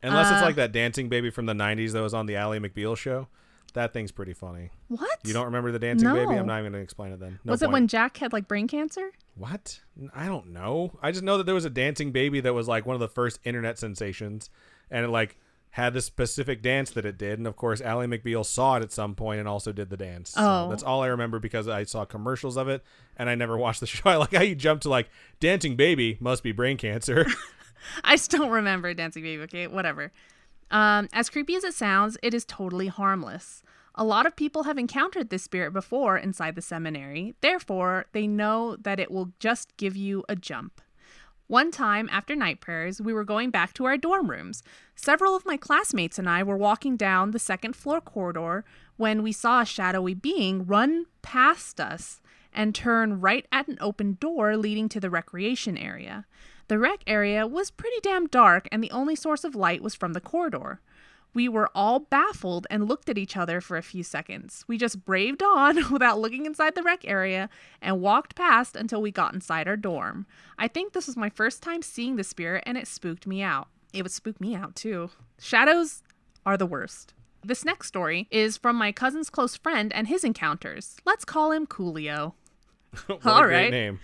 Unless it's like that dancing baby from the 90s that was on the Ally McBeal show. That thing's pretty funny. What? You don't remember the dancing No. baby? I'm not even going to explain it then. No was it point. when Jack had like brain cancer? What? I don't know. I just know that there was a dancing baby that was like one of the first internet sensations, and it like had this specific dance that it did. And of course, Ally McBeal saw it at some point and also did the dance. Oh. So that's all I remember because I saw commercials of it and I never watched the show. I like how you jump to like dancing baby must be brain cancer. I still remember Dancing Baby, okay? Whatever. As creepy as it sounds, it is totally harmless. A lot of people have encountered this spirit before inside the seminary. Therefore, they know that it will just give you a jump. One time, after night prayers, we were going back to our dorm rooms. Several of my classmates and I were walking down the second floor corridor when we saw a shadowy being run past us and turn right at an open door leading to the recreation area. The rec area was pretty damn dark, and the only source of light was from the corridor. We were all baffled and looked at each other for a few seconds. We just braved on without looking inside the rec area and walked past until we got inside our dorm. I think this was my first time seeing the spirit, and it spooked me out. It would spook me out too. Shadows are the worst. This next story is from my cousin's close friend and his encounters. Let's call him Coolio. What All a great right. name.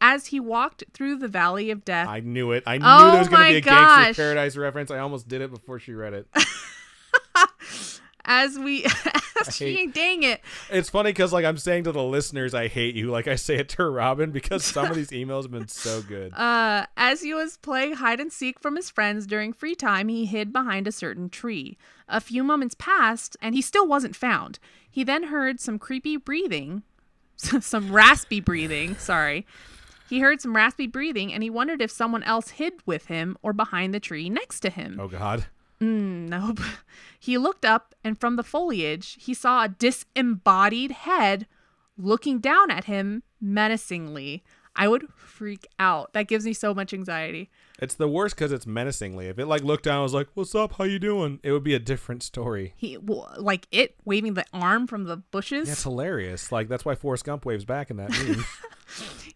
As he walked through the valley of death. I knew it. I knew Oh there was going to my be a gosh. Gangster's Paradise reference. I almost did it before she read it. Dang it. It's funny because like I'm saying to the listeners, I hate you. Like I say it to Robin because some of these emails have been so good. As he was playing hide and seek from his friends during free time, he hid behind a certain tree. A few moments passed, and he still wasn't found. He then heard some creepy breathing, some raspy breathing, sorry. He heard some raspy breathing, and he wondered if someone else hid with him or behind the tree next to him. Oh, God. Nope. He looked up, and from the foliage, he saw a disembodied head looking down at him menacingly. I would freak out. That gives me so much anxiety. It's the worst because it's menacingly. If it like looked down and was like, "What's up? How you doing?" It would be a different story. Like it waving the arm from the bushes. That's hilarious. Like that's why Forrest Gump waves back in that meme.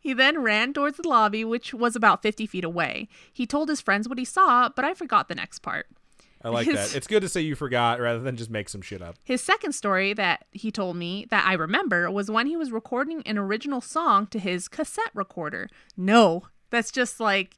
He then ran towards the lobby, which was about 50 feet away. He told his friends what he saw, but I forgot the next part. I like that. It's good to say you forgot rather than just make some shit up. His second story that he told me that I remember was when he was recording an original song to his cassette recorder. No, that's just like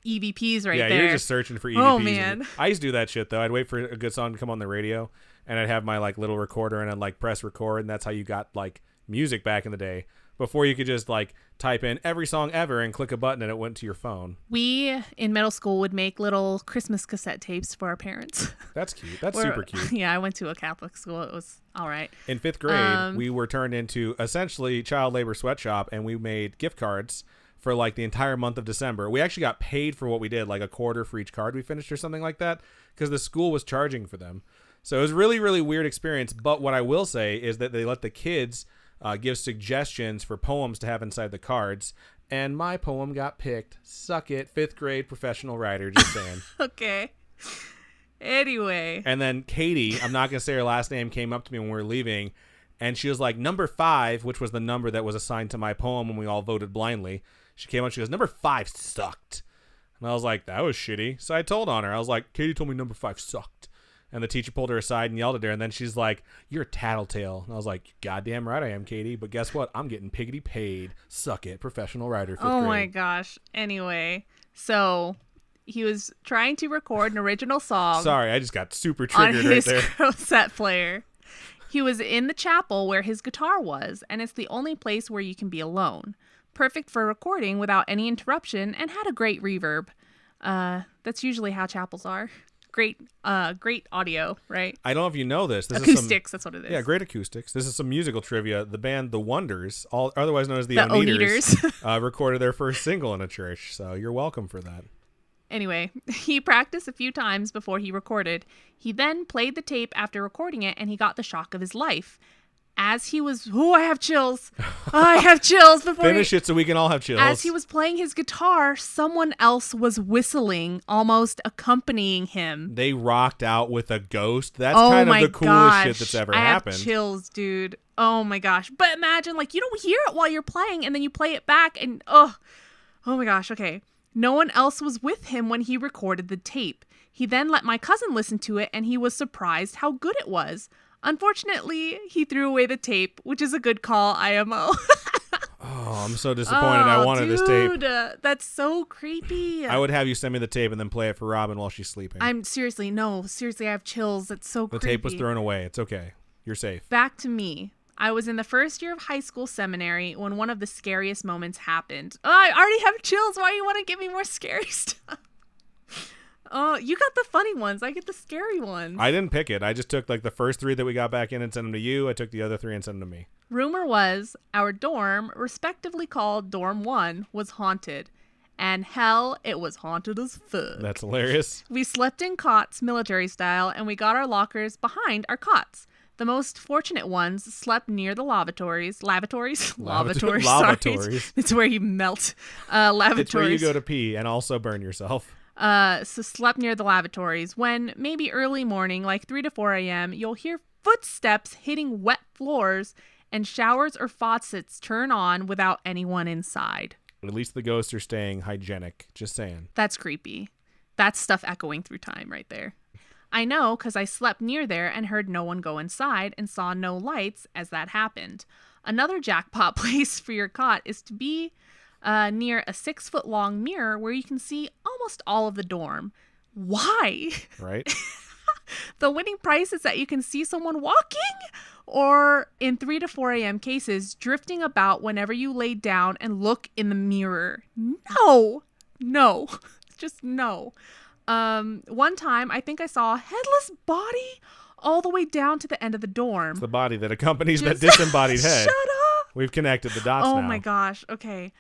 EVPs right there. Yeah, you're just searching for EVPs. Oh, man. I used to do that shit, though. I'd wait for a good song to come on the radio, and I'd have my like little recorder, and I'd like press record, and that's how you got like music back in the day. Before you could just like type in every song ever and click a button and it went to your phone. We in middle school would make little Christmas cassette tapes for our parents. That's cute. That's super cute. Yeah, I went to a Catholic school. It was all right. In 5th grade, we were turned into essentially child labor sweatshop, and we made gift cards for like the entire month of December. We actually got paid for what we did, like a quarter for each card we finished or something like that, because the school was charging for them. So it was really, really weird experience. But what I will say is that they let the kids give suggestions for poems to have inside the cards, and my poem got picked. Suck it, 5th grade professional writer, just saying. Okay. Anyway. And then Katie, I'm not going to say her last name, came up to me when we were leaving, and she was like, number 5, which was the number that was assigned to my poem when we all voted blindly. She came up, she goes, number 5 sucked. And I was like, that was shitty. So I told on her. I was like, Katie told me number 5 sucked. And the teacher pulled her aside and yelled at her. And then she's like, you're a tattletale. And I was like, goddamn right I am, Katie. But guess what? I'm getting piggity paid. Suck it. Professional writer, 5th grade. Oh my gosh. Anyway, so he was trying to record an original song. Sorry, I just got super on triggered right his there. cassette player. He was in the chapel where his guitar was, and it's the only place where you can be alone. Perfect for recording without any interruption, and had a great reverb. That's usually how chapels are. Great audio, right? I don't know if you know this. Acoustics, that's what it is. Yeah, great acoustics. This is some musical trivia. The band The Wonders, otherwise known as the Oneaters, recorded their first single in a church. So you're welcome for that. Anyway, he practiced a few times before he recorded. He then played the tape after recording it, and he got the shock of his life. As he was... Oh, I have chills. I have chills. Finish it so we can all have chills. As he was playing his guitar, someone else was whistling, almost accompanying him. They rocked out with a ghost. That's kind of the coolest shit that's ever happened. I have chills, dude. Oh my gosh. But imagine, like, you don't hear it while you're playing, and then you play it back, and oh my gosh, okay. No one else was with him when he recorded the tape. He then let my cousin listen to it, and he was surprised how good it was. Unfortunately, he threw away the tape, which is a good call, IMO. Oh, I'm so disappointed. I wanted this tape. That's so creepy. I would have you send me the tape and then play it for Robin while she's sleeping. Seriously, I have chills. It's so the creepy. tape was thrown away. It's okay. You're safe. Back to me. I was in the first year of high school seminary when one of the scariest moments happened. Oh, I already have chills. Why do you want to give me more scary stuff? Oh, you got the funny ones. I get the scary ones. I didn't pick it. I just took like the first 3 that we got back in and sent them to you. I took the other 3 and sent them to me. Rumor was our dorm, respectively called Dorm 1, was haunted. And hell, it was haunted as fuck. That's hilarious. We slept in cots, military style, and we got our lockers behind our cots. The most fortunate ones slept near the lavatories. Lavatories? Lavatories. Sorry. It's where you melt. Lavatories. It's where you go to pee and also burn yourself. So slept near the lavatories. When maybe early morning, like 3 to 4 a.m., you'll hear footsteps hitting wet floors and showers or faucets turn on without anyone inside. At least the ghosts are staying hygienic. Just saying. That's creepy. That's stuff echoing through time right there. I know because I slept near there and heard no one go inside and saw no lights as that happened. Another jackpot place for your cot is to be near a 6-foot-long mirror where you can see almost all of the dorm. Why? Right? The winning prize is that you can see someone walking, or in 3 to 4 a.m. cases, drifting about whenever you lay down and look in the mirror. No, just no. One time, I think I saw a headless body all the way down to the end of the dorm. It's the body that accompanies that disembodied head. Shut up! We've connected the dots now. Oh my gosh. Okay.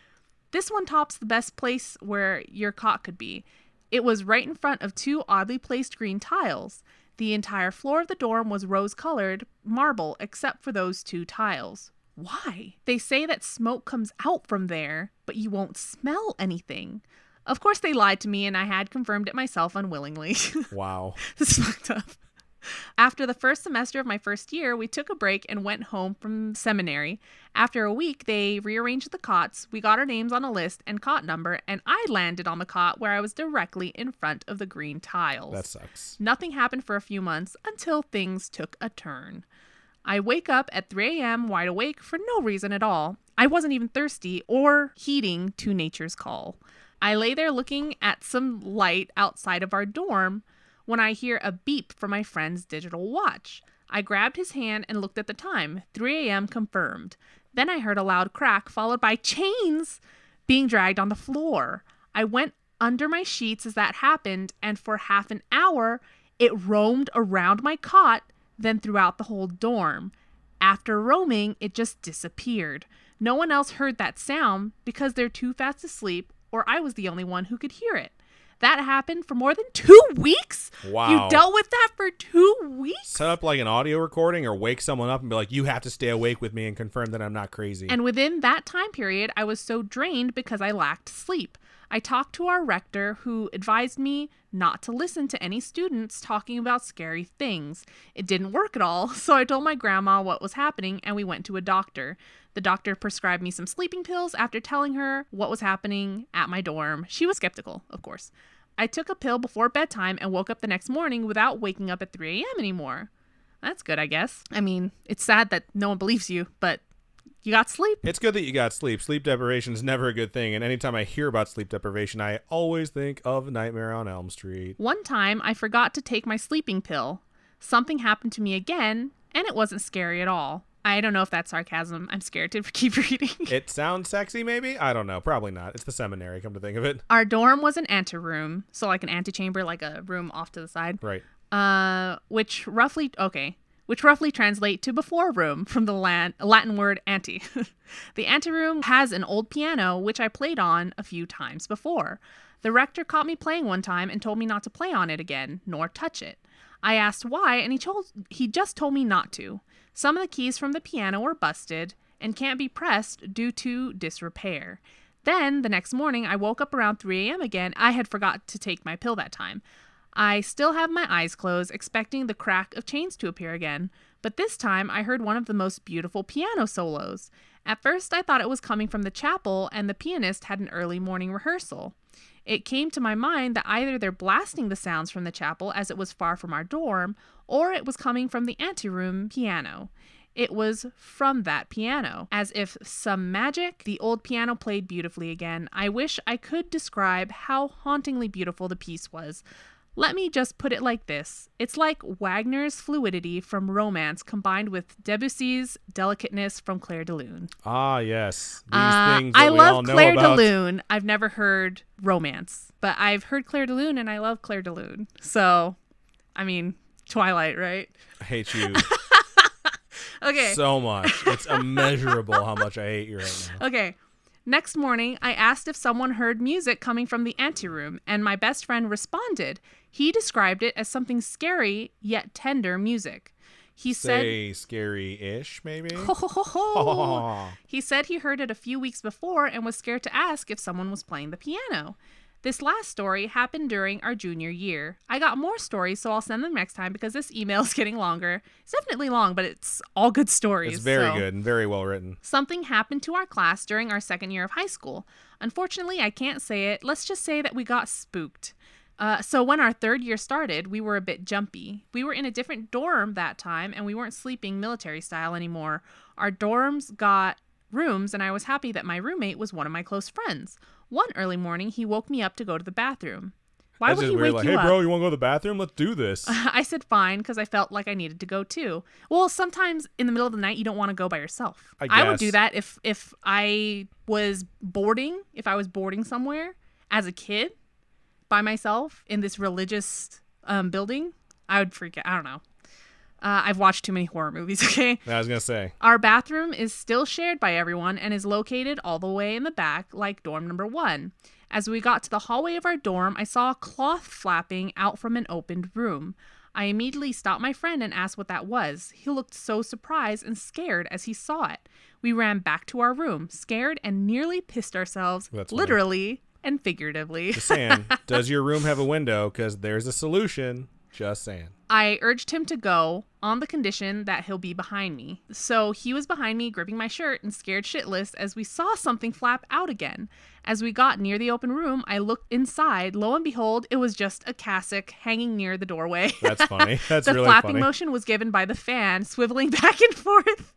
This one tops the best place where your cot could be. It was right in front of 2 oddly placed green tiles. The entire floor of the dorm was rose-colored marble except for those 2 tiles. Why? They say that smoke comes out from there, but you won't smell anything. Of course they lied to me and I had confirmed it myself unwillingly. Wow. This is fucked up. After the first semester of my first year, we took a break and went home from seminary. After a week, they rearranged the cots. We got our names on a list and cot number, and I landed on the cot where I was directly in front of the green tiles. That sucks. Nothing happened for a few months until things took a turn. I wake up at 3 a.m. wide awake for no reason at all. I wasn't even thirsty or heeding to nature's call. I lay there looking at some light outside of our dorm when I hear a beep from my friend's digital watch. I grabbed his hand and looked at the time. 3 a.m. confirmed. Then I heard a loud crack followed by chains being dragged on the floor. I went under my sheets as that happened, and for half an hour, it roamed around my cot, then throughout the whole dorm. After roaming, it just disappeared. No one else heard that sound because they're too fast asleep, or I was the only one who could hear it. That happened for more than 2 weeks? Wow. You dealt with that for 2 weeks? Set up like an audio recording or wake someone up and be like, you have to stay awake with me and confirm that I'm not crazy. And within that time period, I was so drained because I lacked sleep. I talked to our rector, who advised me not to listen to any students talking about scary things. It didn't work at all, so I told my grandma what was happening and we went to a doctor. The doctor prescribed me some sleeping pills after telling her what was happening at my dorm. She was skeptical, of course. I took a pill before bedtime and woke up the next morning without waking up at 3 a.m. anymore. That's good, I guess. I mean, it's sad that no one believes you, but you got sleep. It's good that you got sleep. Sleep deprivation is never a good thing, and anytime I hear about sleep deprivation, I always think of Nightmare on Elm Street. One time, I forgot to take my sleeping pill. Something happened to me again, and it wasn't scary at all. I don't know if that's sarcasm. I'm scared to keep reading. It sounds sexy, maybe? I don't know. Probably not. It's the seminary, come to think of it. Our dorm was an anteroom, so like an antechamber, like a room off to the side. Right. Which roughly translate to before room from the Latin word ante. The anteroom has an old piano, which I played on a few times before. The rector caught me playing one time and told me not to play on it again, nor touch it. I asked why, and he just told me not to. Some of the keys from the piano were busted and can't be pressed due to disrepair. Then, the next morning, I woke up around 3 a.m. again. I had forgot to take my pill that time. I still have my eyes closed, expecting the crack of chains to appear again. But this time, I heard one of the most beautiful piano solos. At first, I thought it was coming from the chapel, and the pianist had an early morning rehearsal. It came to my mind that either they're blasting the sounds from the chapel as it was far from our dorm, or it was coming from the anteroom piano. It was from that piano. As if some magic, the old piano played beautifully again. I wish I could describe how hauntingly beautiful the piece was. Let me just put it like this. It's like Wagner's fluidity from Romance combined with Debussy's delicateness from Clair de Lune. Ah, yes. These things that I we love all know Clair about. de Lune. I've never heard Romance, but I've heard Clair de Lune and I love Clair de Lune. So, I mean, Twilight, right? I hate you Okay. so much. It's immeasurable how much I hate you right now. Okay. Next morning, I asked if someone heard music coming from the anteroom, and my best friend responded. He described it as something scary yet tender music. He Say scary-ish, maybe? Ho, ho, ho, ho. He said he heard it a few weeks before and was scared to ask if someone was playing the piano. This last story happened during our junior year. I got more stories, so I'll send them next time because this email is getting longer. It's definitely long, but it's all good stories. It's very good and very well written. Something happened to our class during our second year of high school. Unfortunately, I can't say it. Let's just say that we got spooked. So when our third year started, we were a bit jumpy. We were in a different dorm that time, and we weren't sleeping military style anymore. Our dorms got rooms, and I was happy that my roommate was one of my close friends. One early morning, he woke me up to go to the bathroom. Why That's would just he weird. wake Like, you hey, up? bro, you want to go to the bathroom? Let's do this. I said fine because I felt like I needed to go too. Well, sometimes in the middle of the night, you don't want to go by yourself. I would do that if I was boarding, somewhere as a kid by myself in this religious building. I would freak out. I don't know. I've watched too many horror movies, okay? I was going to say. Our bathroom is still shared by everyone and is located all the way in the back, like dorm number 1. As we got to the hallway of our dorm, I saw a cloth flapping out from an opened room. I immediately stopped my friend and asked what that was. He looked so surprised and scared as he saw it. We ran back to our room, scared and nearly pissed ourselves, literally and figuratively. Just saying, does your room have a window? Because there's a solution. Just saying. I urged him to go on the condition that he'll be behind me. So he was behind me, gripping my shirt and scared shitless as we saw something flap out again. As we got near the open room, I looked inside. Lo and behold, it was just a cassock hanging near the doorway. That's funny. That's the really flapping funny. motion was given by the fan, swiveling back and forth.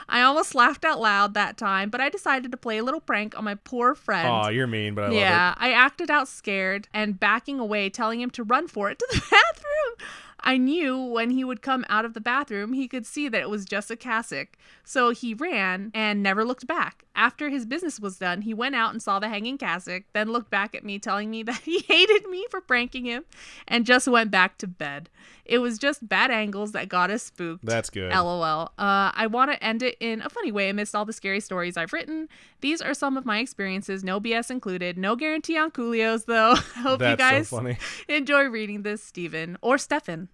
I almost laughed out loud that time, but I decided to play a little prank on my poor friend. Aw, you're mean, but I love it. Yeah, I acted out scared and backing away, telling him to run for it to the bathroom. I knew when he would come out of the bathroom, he could see that it was just a cassock. So he ran and never looked back. After his business was done, he went out and saw the hanging cassock, then looked back at me, telling me that he hated me for pranking him, and just went back to bed. It was just bad angles that got us spooked. That's good. LOL. I want to end it in a funny way amidst all the scary stories I've written. These are some of my experiences, no BS included. No guarantee on Coolio's, though. Hope you guys so funny. enjoy reading this, Stephen. Or Stefan.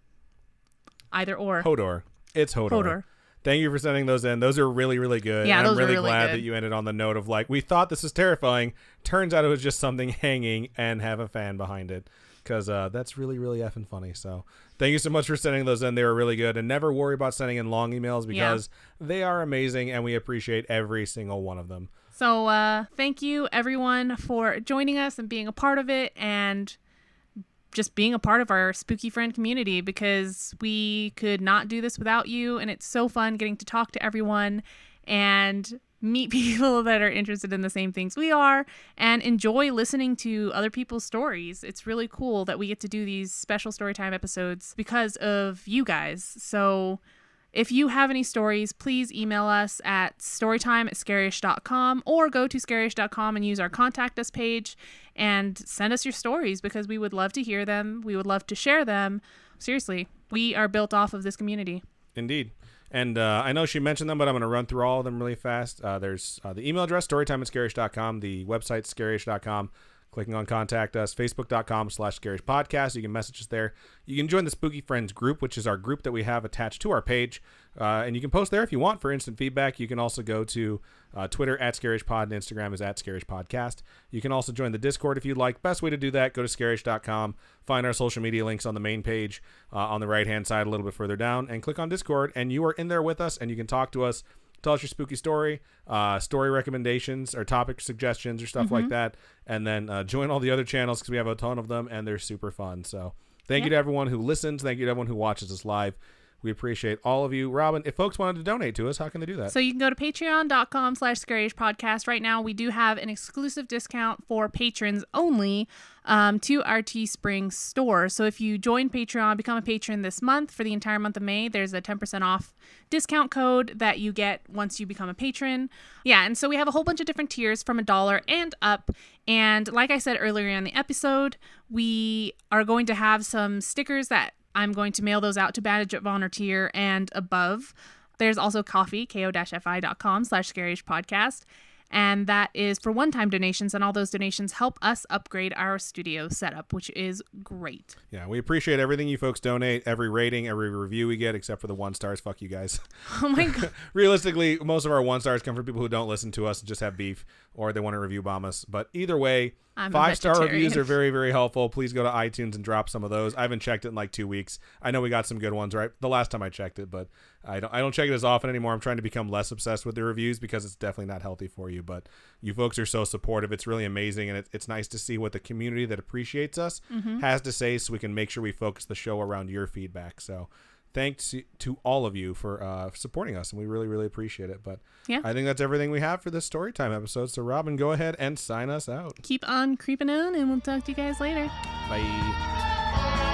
Either or. Hodor. It's Hodor. Hodor. Thank you for sending those in. Those are really, really good. Yeah, and those I'm are really really glad good. that you ended on the note of like, we thought this was terrifying. Turns out it was just something hanging and have a fan behind it. Because that's really, really effing funny. So thank you so much for sending those in. They were really good. And never worry about sending in long emails because they are amazing and we appreciate every single one of them. So thank you, everyone, for joining us and being a part of it and just being a part of our spooky friend community because we could not do this without you. And it's so fun getting to talk to everyone and meet people that are interested in the same things we are and enjoy listening to other people's stories. It's really cool that we get to do these special Storytime episodes because of you guys. So if you have any stories, please email us at storytime@scarish.com or go to scarish.com and use our contact us page and send us your stories because we would love to hear them. We would love to share them. Seriously, we are built off of this community. Indeed. And I know she mentioned them, but I'm going to run through all of them really fast. There's the email address, storytime@scarish.com, the website, scarish.com. Clicking on contact us, facebook.com/scarishpodcast. You can message us there. You can join the Spooky Friends group, which is our group that we have attached to our page. And you can post there if you want for instant feedback. You can also go to Twitter @ScarishPod and Instagram is @ScarishPodcast. You can also join the Discord if you'd like. Best way to do that, go to scarish.com, find our social media links on the main page on the right-hand side a little bit further down, and click on Discord. And you are in there with us, and you can talk to us. Tell us your spooky story, story recommendations or topic suggestions or stuff like that. And then join all the other channels because we have a ton of them and they're super fun. So thank you to everyone who listens. Thank you to everyone who watches us live. We appreciate all of you. Robin, if folks wanted to donate to us, how can they do that? So you can go to patreon.com/scaryish podcast. Right now, we do have an exclusive discount for patrons only to our Teespring store. So if you join Patreon, become a patron this month for the entire month of May, there's a 10% off discount code that you get once you become a patron. Yeah, and so we have a whole bunch of different tiers from $1 and up. And like I said earlier in the episode, we are going to have some stickers that I'm going to mail those out to Badge of Honor tier and above. There's also coffee, ko-fi.com/scaryish-podcast. And that is for one-time donations, and all those donations help us upgrade our studio setup, which is great. Yeah, we appreciate everything you folks donate, every rating, every review we get, except for the 1 stars. Fuck you guys. Oh my God. Realistically, most of our 1 stars come from people who don't listen to us and just have beef, or they want to review bomb us. But either way, I'm 5-star reviews are very, very helpful. Please go to iTunes and drop some of those. I haven't checked it in like 2 weeks. I know we got some good ones, right? The last time I checked it, but I don't check it as often anymore. I'm trying to become less obsessed with the reviews because it's definitely not healthy for you. But you folks are so supportive. It's really amazing, and it's nice to see what the community that appreciates us has to say, so we can make sure we focus the show around your feedback. So thanks to all of you for supporting us, and we really, really appreciate it. But yeah, I think that's everything we have for this Storytime episode. So Robin, go ahead and sign us out. Keep on creeping on, and we'll talk to you guys later. Bye.